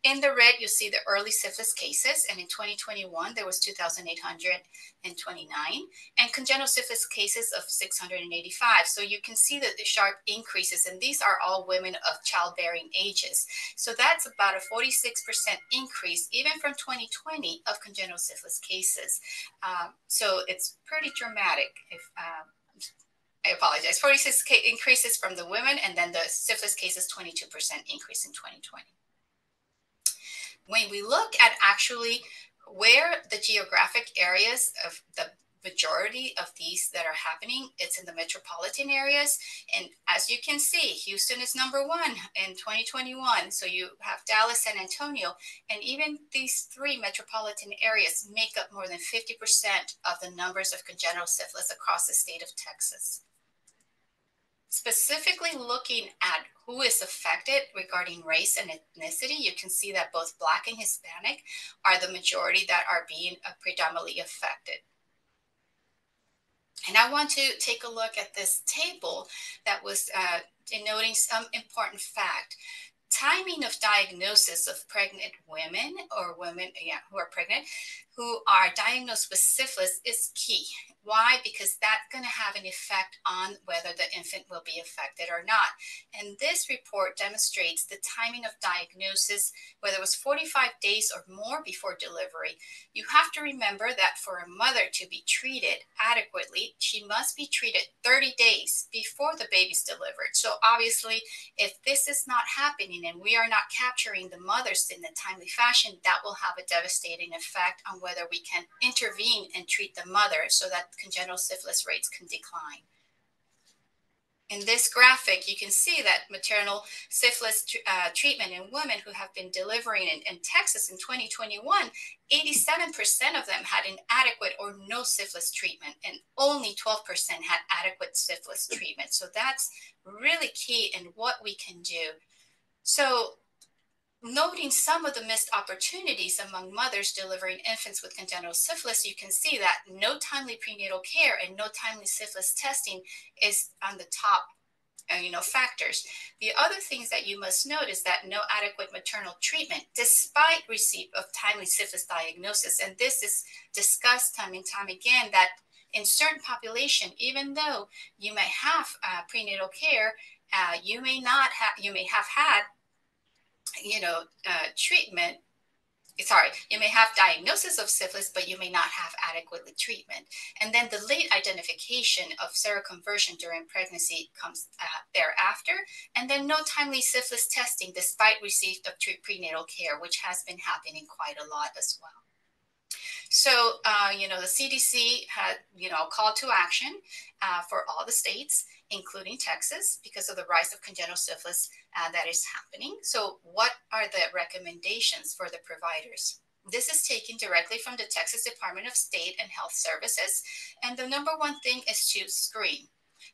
In the red, you'll see the early syphilis cases. And in 2021, there was 2,829 and congenital syphilis cases of 685. So you can see that the sharp increases, and these are all women of childbearing ages. So that's about a 46% increase, even from 2020, of congenital syphilis cases. So it's pretty dramatic. I apologize. 46 increases from the women, and then the syphilis cases, 22% increase in 2020. When we look at actually where the geographic areas of the majority of these that are happening, it's in the metropolitan areas. And as you can see, Houston is #1 in 2021. So you have Dallas, San Antonio, and even these 3 metropolitan areas make up more than 50% of the numbers of congenital syphilis across the state of Texas. Specifically looking at who is affected regarding race and ethnicity, you can see that both Black and Hispanic are the majority that are being predominantly affected. And I want to take a look at this table that was denoting some important fact. Timing of diagnosis of pregnant women or women who are pregnant, who are diagnosed with syphilis is key. Why? Because that's going to have an effect on whether the infant will be affected or not. And this report demonstrates the timing of diagnosis, whether it was 45 days or more before delivery. You have to remember that for a mother to be treated adequately, she must be treated 30 days before the baby's delivered. So obviously, if this is not happening and we are not capturing the mothers in a timely fashion, that will have a devastating effect on whether we can intervene and treat the mother so that congenital syphilis rates can decline. In this graphic, you can see that maternal syphilis treatment in women who have been delivering in Texas in 2021, 87% of them had inadequate or no syphilis treatment, and only 12% had adequate syphilis treatment. So that's really key in what we can do. So noting some of the missed opportunities among mothers delivering infants with congenital syphilis, you can see that no timely prenatal care and no timely syphilis testing is on the top factors. The other things that you must note is that no adequate maternal treatment despite receipt of timely syphilis diagnosis. And this is discussed time and time again, that in certain population, even though you may have prenatal care, you may have had treatment. Sorry, you may have diagnosis of syphilis, but you may not have adequately treatment. And then the late identification of seroconversion during pregnancy comes thereafter. And then no timely syphilis testing despite receipt of prenatal care, which has been happening quite a lot as well. So, the CDC had, a call to action for all the states, including Texas, because of the rise of congenital syphilis that is happening. So what are the recommendations for the providers? This is taken directly from the Texas Department of State and Health Services. And the number one thing is to screen.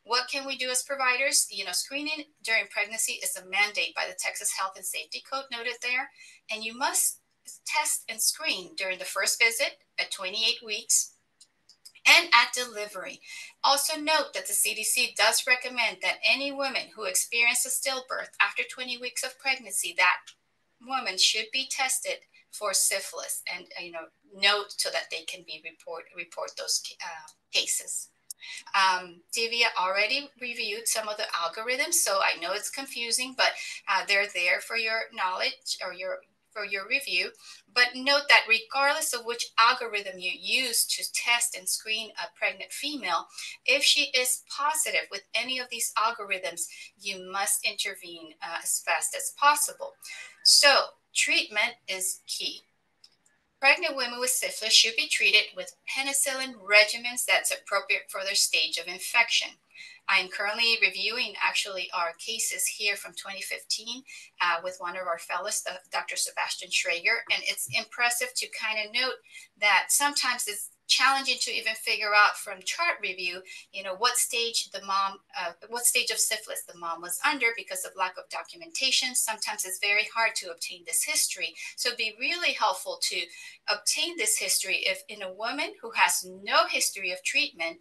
What can we do as providers? Screening during pregnancy is a mandate by the Texas Health and Safety Code noted there. And you must test and screen during the first visit at 28 weeks and at delivery. Also note that the CDC does recommend that any woman who experiences stillbirth after 20 weeks of pregnancy, that woman should be tested for syphilis and note so that they can be report those cases. Divya already reviewed some of the algorithms, so I know it's confusing, but they're there for your knowledge or for your review. But note that regardless of which algorithm you use to test and screen a pregnant female, if she is positive with any of these algorithms, you must intervene as fast as possible. So treatment is key. Pregnant women with syphilis should be treated with penicillin regimens that's appropriate for their stage of infection. I'm currently reviewing actually our cases here from 2015 with one of our fellows, Dr. Sebastian Schrager, and it's impressive to kind of note that sometimes it's challenging to even figure out from chart review, what stage of syphilis the mom was under because of lack of documentation. Sometimes it's very hard to obtain this history. So it'd be really helpful to obtain this history if in a woman who has no history of treatment,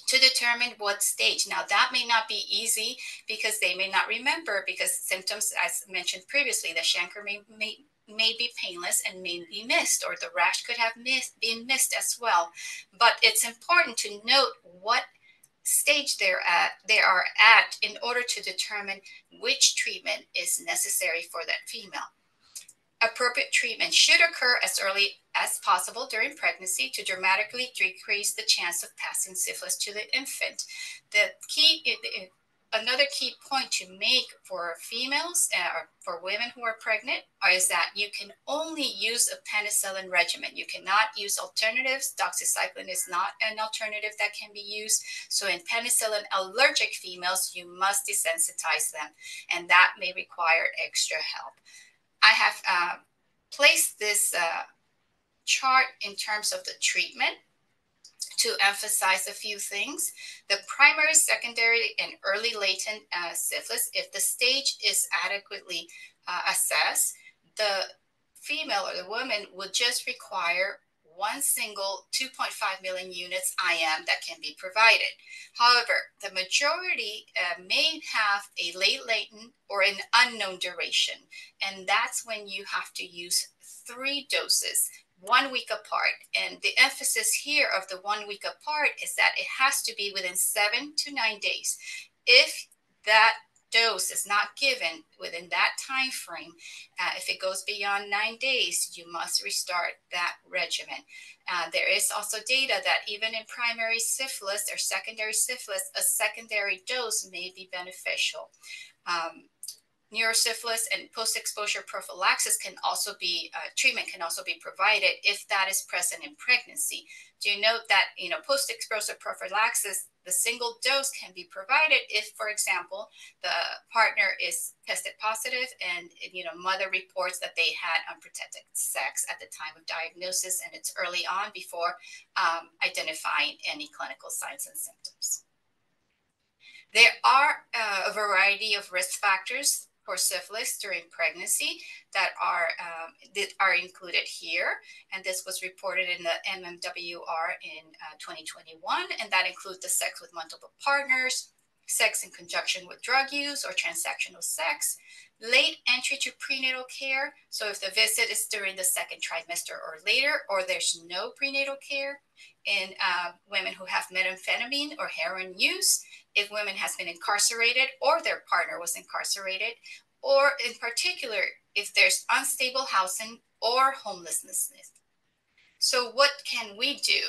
to determine what stage. Now that may not be easy because they may not remember, because symptoms, as mentioned previously, the chancre may be painless and may be missed, or the rash could have been missed as well. But it's important to note what stage they are at in order to determine which treatment is necessary for that female. Appropriate treatment should occur as early as possible during pregnancy to dramatically decrease the chance of passing syphilis to the infant. The key another key point to make for females or for women who are pregnant is that you can only use a penicillin regimen. You cannot use alternatives. Doxycycline is not an alternative that can be used. So in penicillin allergic females, you must desensitize them, and that may require extra help. I have placed this chart in terms of the treatment to emphasize a few things. The primary, secondary, and early latent syphilis, if the stage is adequately assessed, the female or the woman would just require one single 2.5 million units IM that can be provided. However, the majority may have a late latent or an unknown duration, and that's when you have to use 3 doses 1 week apart. And the emphasis here of the 1 week apart is that it has to be within 7 to 9 days. If that dose is not given within that time frame, if it goes beyond 9 days, you must restart that regimen. There is also data that even in primary syphilis or secondary syphilis, a secondary dose may be beneficial. Neurosyphilis and post-exposure prophylaxis can also be treatment can also be provided if that is present in pregnancy. Do you note that post-exposure prophylaxis, the single dose can be provided if, for example, the partner is tested positive and mother reports that they had unprotected sex at the time of diagnosis, and it's early on before identifying any clinical signs and symptoms. There are a variety of risk factors for syphilis during pregnancy that are included here. And this was reported in the MMWR in 2021. And that includes the sex with multiple partners, sex in conjunction with drug use or transactional sex, late entry to prenatal care. So if the visit is during the 2nd trimester or later, or there's no prenatal care, in women who have methamphetamine or heroin use, if women has been incarcerated or their partner was incarcerated, or in particular, if there's unstable housing or homelessness. So what can we do?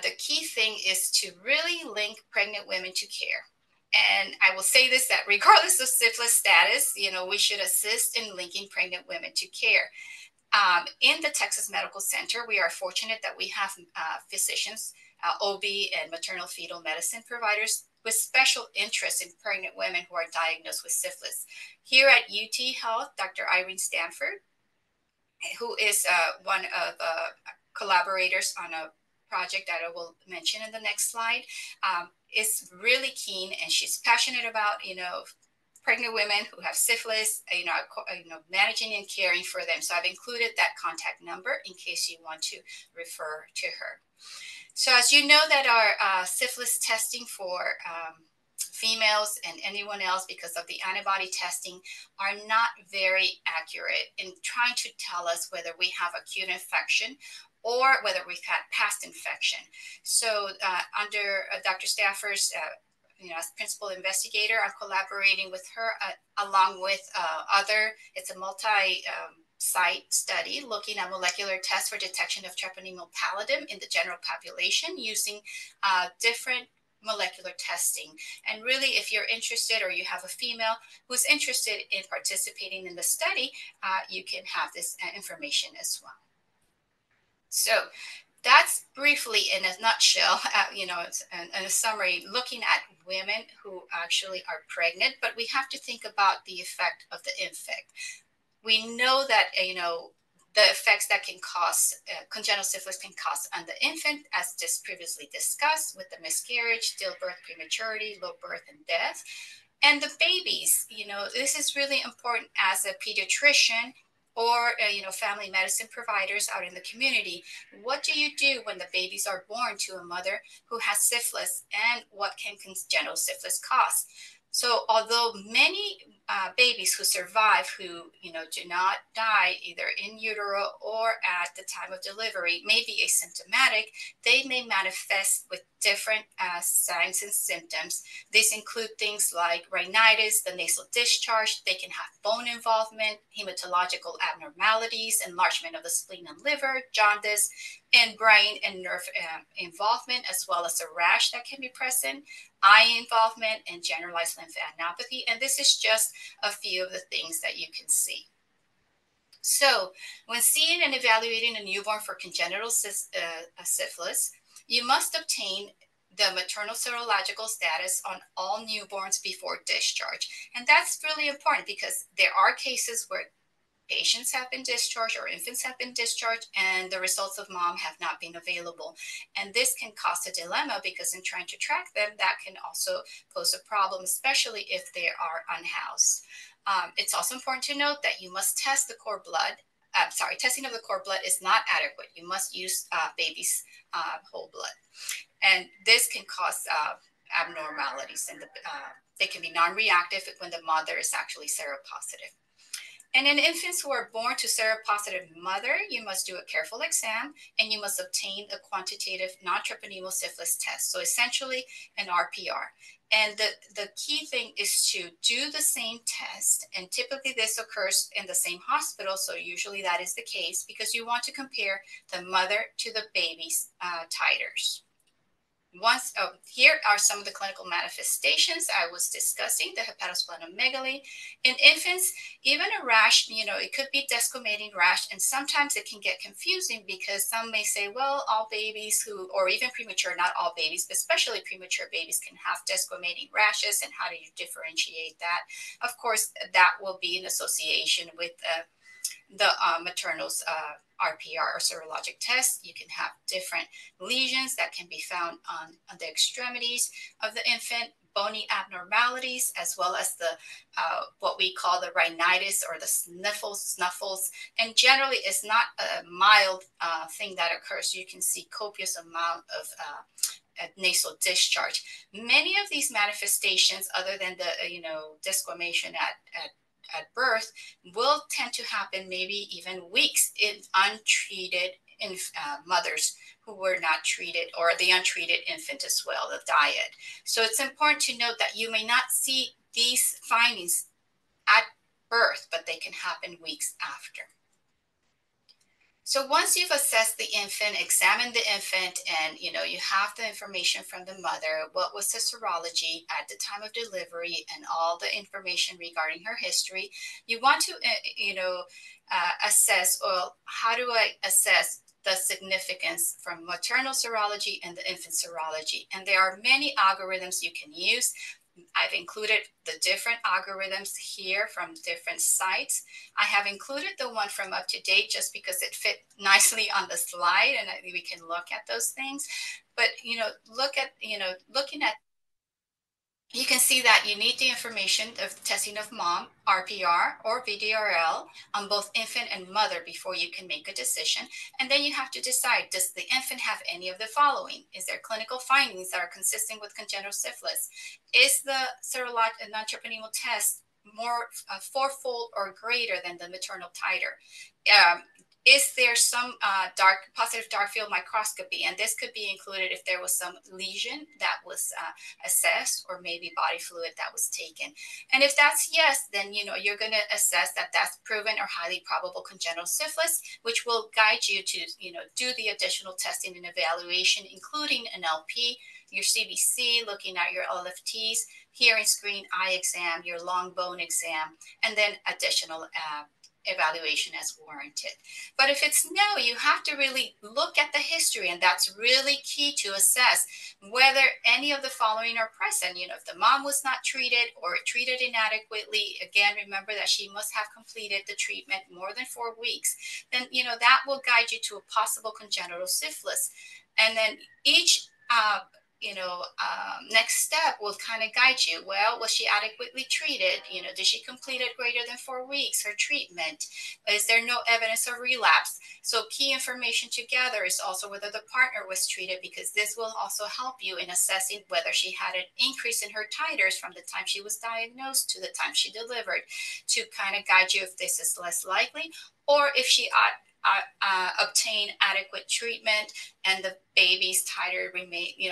The key thing is to really link pregnant women to care. And I will say this, that regardless of syphilis status, we should assist in linking pregnant women to care. In the Texas Medical Center, we are fortunate that we have physicians, OB and maternal fetal medicine providers with special interest in pregnant women who are diagnosed with syphilis. Here at UT Health, Dr. Irene Stanford, who is one of collaborators on a project that I will mention in the next slide, is really keen, and she's passionate about, pregnant women who have syphilis, managing and caring for them. So I've included that contact number in case you want to refer to her. So as you know that our syphilis testing for females and anyone else, because of the antibody testing, are not very accurate in trying to tell us whether we have acute infection or whether we've had past infection. So under Dr. Stafford's as principal investigator, I'm collaborating with her along with it's a multi-site study looking at molecular tests for detection of Treponema pallidum in the general population using different molecular testing. And really, if you're interested or you have a female who's interested in participating in the study, you can have this information as well. So that's briefly, in a nutshell, in a summary, looking at women who actually are pregnant, but we have to think about the effect of the infect. We know that, the effects that can cause congenital syphilis can cause on the infant, as just previously discussed, with the miscarriage, stillbirth, prematurity, low birth, and death. And the babies, this is really important as a pediatrician or family medicine providers out in the community. What do you do when the babies are born to a mother who has syphilis, and what can congenital syphilis cause? So although many babies who survive who do not die either in utero or at the time of delivery may be asymptomatic, they may manifest with different signs and symptoms. These include things like rhinitis, the nasal discharge. They can have bone involvement, hematological abnormalities, enlargement of the spleen and liver, jaundice, and brain and nerve involvement, as well as a rash that can be present, eye involvement, and generalized lymphadenopathy. And this is just a few of the things that you can see. So when seeing and evaluating a newborn for congenital syphilis, you must obtain the maternal serological status on all newborns before discharge. And that's really important because there are cases where patients have been discharged or infants have been discharged and the results of mom have not been available. And this can cause a dilemma because in trying to track them, that can also pose a problem, especially if they are unhoused. It's also important to note that you must test the cord blood. Testing of the cord blood is not adequate. You must use baby's whole blood. And this can cause abnormalities. And they can be non-reactive when the mother is actually seropositive. And in infants who are born to seropositive mother, you must do a careful exam and you must obtain a quantitative non-treponema syphilis test. So essentially an RPR. And the key thing is to do the same test. And typically this occurs in the same hospital. So usually that is the case because you want to compare the mother to the baby's titers. Here are some of the clinical manifestations I was discussing, the hepatosplenomegaly. In infants, even a rash, it could be desquamating rash, and sometimes it can get confusing because some may say, well, all babies or even premature, not all babies, but especially premature babies can have desquamating rashes, and how do you differentiate that? Of course, that will be in association with the maternal's RPR or serologic test. You can have different lesions that can be found on the extremities of the infant, bony abnormalities, as well as the what we call the rhinitis or the snuffles. And generally, it's not a mild thing that occurs. You can see copious amount of nasal discharge. Many of these manifestations, other than the desquamation at birth, will tend to happen maybe even weeks in untreated mothers who were not treated, or the untreated infant as well, the diet. So it's important to note that you may not see these findings at birth, but they can happen weeks after. So once you've assessed the infant, examined the infant, and you have the information from the mother, what was the serology at the time of delivery, and all the information regarding her history, you want to assess, well, how do I assess the significance from maternal serology and the infant serology? And there are many algorithms you can use. I've included the different algorithms here from different sites. I have included the one from UpToDate just because it fit nicely on the slide, and we can look at those things. But looking at, you can see that you need the information of testing of mom, RPR or VDRL on both infant and mother before you can make a decision. And then you have to decide, does the infant have any of the following? Is there clinical findings that are consistent with congenital syphilis? Is the serologic non-treponemal test more fourfold or greater than the maternal titer? Is there some positive dark field microscopy? And this could be included if there was some lesion that was assessed, or maybe body fluid that was taken. And if that's yes, then you're going to assess that that's proven or highly probable congenital syphilis, which will guide you to do the additional testing and evaluation, including an LP, your CBC, looking at your LFTs, hearing screen, eye exam, your long bone exam, and then additional evaluation as warranted. But if it's no, you have to really look at the history, and that's really key to assess whether any of the following are present. If the mom was not treated or treated inadequately, again, remember that she must have completed the treatment more than 4 weeks, then that will guide you to a possible congenital syphilis. And then each next step will kind of guide you. Well, was she adequately treated? Did she complete it greater than 4 weeks, her treatment? Is there no evidence of relapse? So key information to gather is also whether the partner was treated, because this will also help you in assessing whether she had an increase in her titers from the time she was diagnosed to the time she delivered, to kind of guide you if this is less likely, or if she obtain adequate treatment and the baby's titer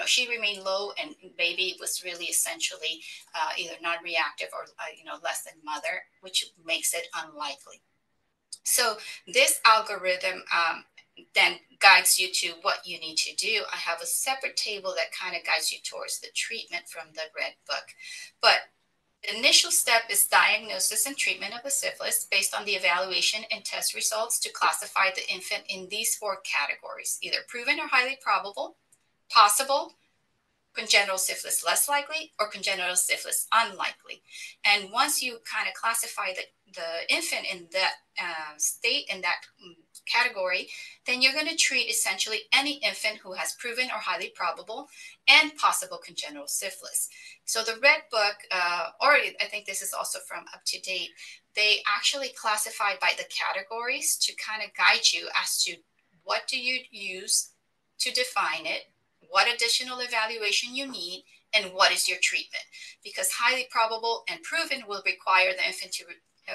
she remained low, and baby was really essentially either non-reactive or less than mother, which makes it unlikely. So this algorithm then guides you to what you need to do. I have a separate table that kind of guides you towards the treatment from the Red Book. But the initial step is diagnosis and treatment of the syphilis based on the evaluation and test results to classify the infant in these 4 categories, either proven or highly probable, possible, congenital syphilis less likely, or congenital syphilis unlikely. And once you kind of classify the infant in that state, in that category, then you're going to treat essentially any infant who has proven or highly probable and possible congenital syphilis. So the Red Book, or I think this is also from Up to Date, they actually classified by the categories to kind of guide you as to what do you use to define it, what additional evaluation you need, and what is your treatment. Because highly probable and proven will require the infant to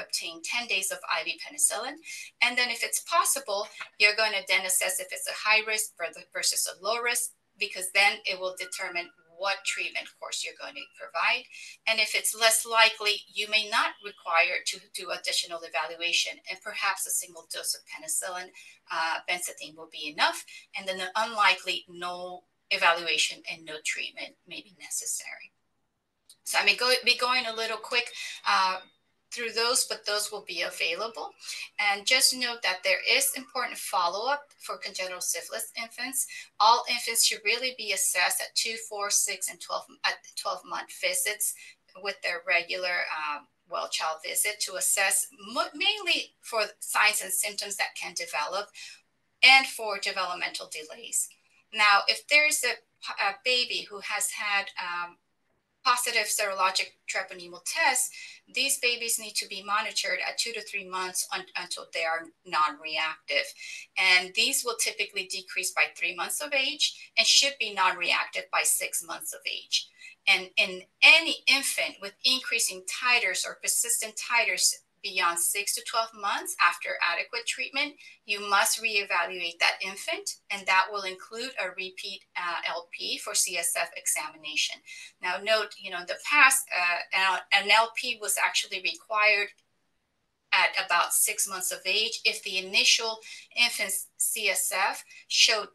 obtain 10 days of IV penicillin. And then if it's possible, you're going to then assess if it's a high risk versus a low risk, because then it will determine what treatment course you're going to provide. And if it's less likely, you may not require to do additional evaluation, and perhaps a single dose of penicillin, benzathine will be enough. And then the unlikely, no evaluation and no treatment may be necessary. So I may be going a little quick through those, but those will be available. And just note that there is important follow-up for congenital syphilis infants. All infants should really be assessed at 2, 4, 6, and 12-month visits with their regular well-child visit to assess mainly for signs and symptoms that can develop and for developmental delays. Now, if there's a baby who has had positive serologic treponema tests, these babies need to be monitored at 2 to 3 months until they are non-reactive. And these will typically decrease by 3 months of age and should be non-reactive by 6 months of age. And in any infant with increasing titers or persistent titers beyond 6 to 12 months after adequate treatment, you must reevaluate that infant, and that will include a repeat LP for CSF examination. Now note, in the past, an LP was actually required at about 6 months of age if the initial infant's CSF showed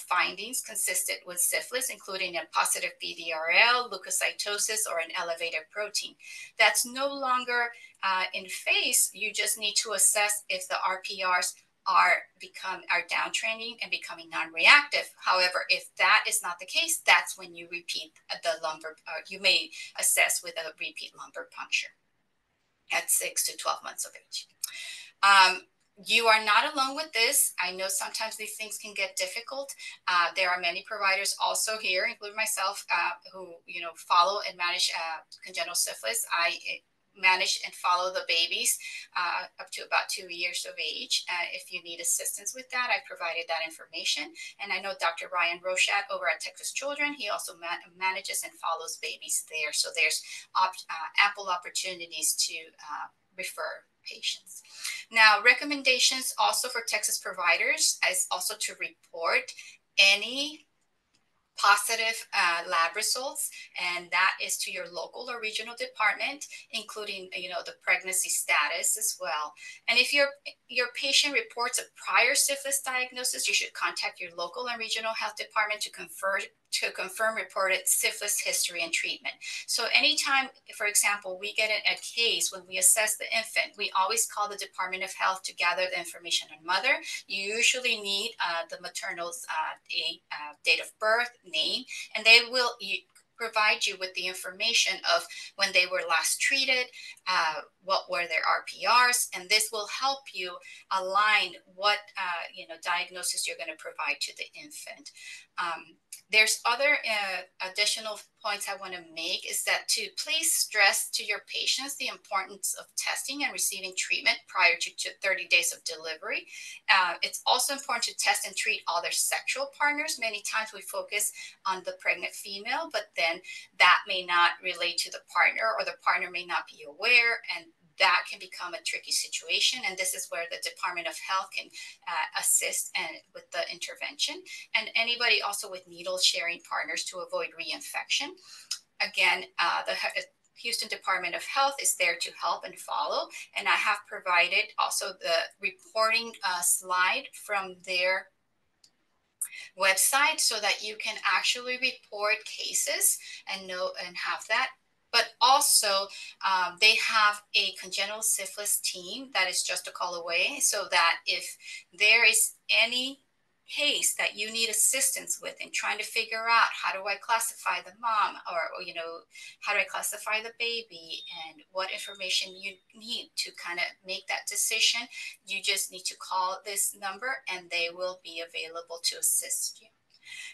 findings consistent with syphilis, including a positive BDRL, leukocytosis, or an elevated protein. That's no longer in phase. You just need to assess if the RPRs are downtrending and becoming non-reactive. However, if that is not the case, that's when you repeat the lumbar, you may assess with a repeat lumbar puncture at 6 to 12 months of age. You are not alone with this. I know sometimes these things can get difficult. There are many providers also here, including myself, who follow and manage congenital syphilis. I manage and follow the babies up to about 2 years of age. If you need assistance with that, I provided that information. And I know Dr. Ryan Rochat over at Texas Children, he also manages and follows babies there. So there's ample opportunities to refer patients. Now, recommendations also for Texas providers is also to report any positive lab results, and that is to your local or regional department, including the pregnancy status as well. And if your patient reports a prior syphilis diagnosis, you should contact your local and regional health department to confirm reported syphilis history and treatment. So anytime, for example, we get a case when we assess the infant, we always call the Department of Health to gather the information on mother. You usually need the maternal's date of birth, name, and they will provide you with the information of when they were last treated, what were their RPRs, and this will help you align what diagnosis you're going to provide to the infant. There's other additional points I want to make is that to please stress to your patients the importance of testing and receiving treatment prior to 30 days of delivery. It's also important to test and treat all their sexual partners. Many times we focus on the pregnant female, but then that may not relate to the partner, or the partner may not be aware, and that can become a tricky situation. And this is where the Department of Health can assist with the intervention. And anybody also with needle sharing partners to avoid reinfection. Again, the Houston Department of Health is there to help and follow. And I have provided also the reporting slide from their website so that you can actually report cases and know and have that. But also, they have a congenital syphilis team that is just a call away, so that if there is any case that you need assistance with in trying to figure out how do I classify the mom, or you know, how do I classify the baby, and what information you need to kind of make that decision, you just need to call this number and they will be available to assist you.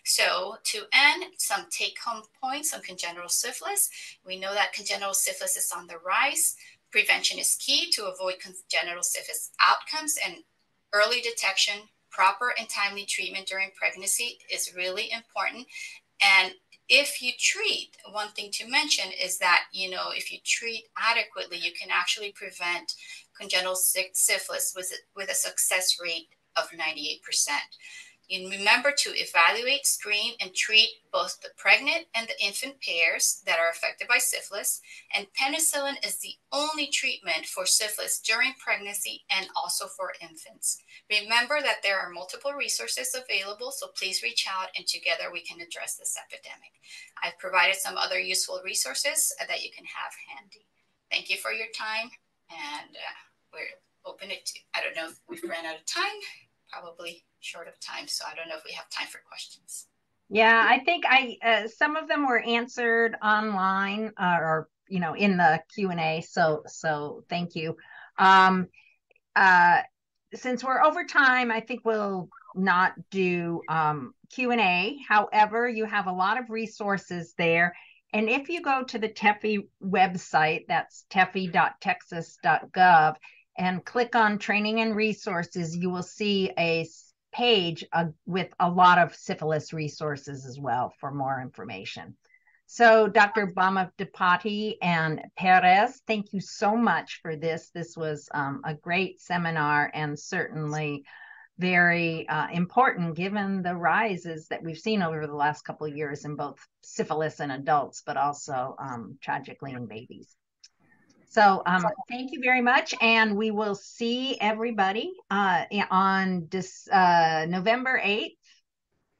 So to end, some take-home points on congenital syphilis. We know that congenital syphilis is on the rise. Prevention is key to avoid congenital syphilis outcomes, and early detection, proper and timely treatment during pregnancy is really important. And if you treat, one thing to mention is that, you know, if you treat adequately, you can actually prevent congenital syphilis with a success rate of 98%. You remember to evaluate, screen, and treat both the pregnant and the infant pairs that are affected by syphilis. And penicillin is the only treatment for syphilis during pregnancy and also for infants. Remember that there are multiple resources available, so please reach out and together we can address this epidemic. I've provided some other useful resources that you can have handy. Thank you for your time, and we're open it to, I don't know if we've ran out of time, probably short of time, so I don't know if we have time for questions. Yeah, I think some of them were answered online or you know in the Q&A. So thank you. Since we're over time, I think we'll not do Q&A. However, you have a lot of resources there. And if you go to the TEPI website, that's tepi.texas.gov, and click on training and resources, you will see a page with a lot of syphilis resources as well for more information. So Dr. Bomaddipati and Perez, thank you so much for this. This was a great seminar and certainly very important given the rises that we've seen over the last couple of years in both syphilis in adults, but also tragically in babies. So thank you very much. And we will see everybody on November 8th.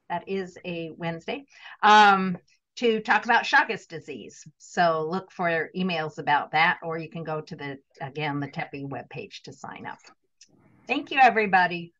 That is a Wednesday. To talk about Chagas disease. So look for emails about that, or you can go to the TEPI webpage to sign up. Thank you, everybody.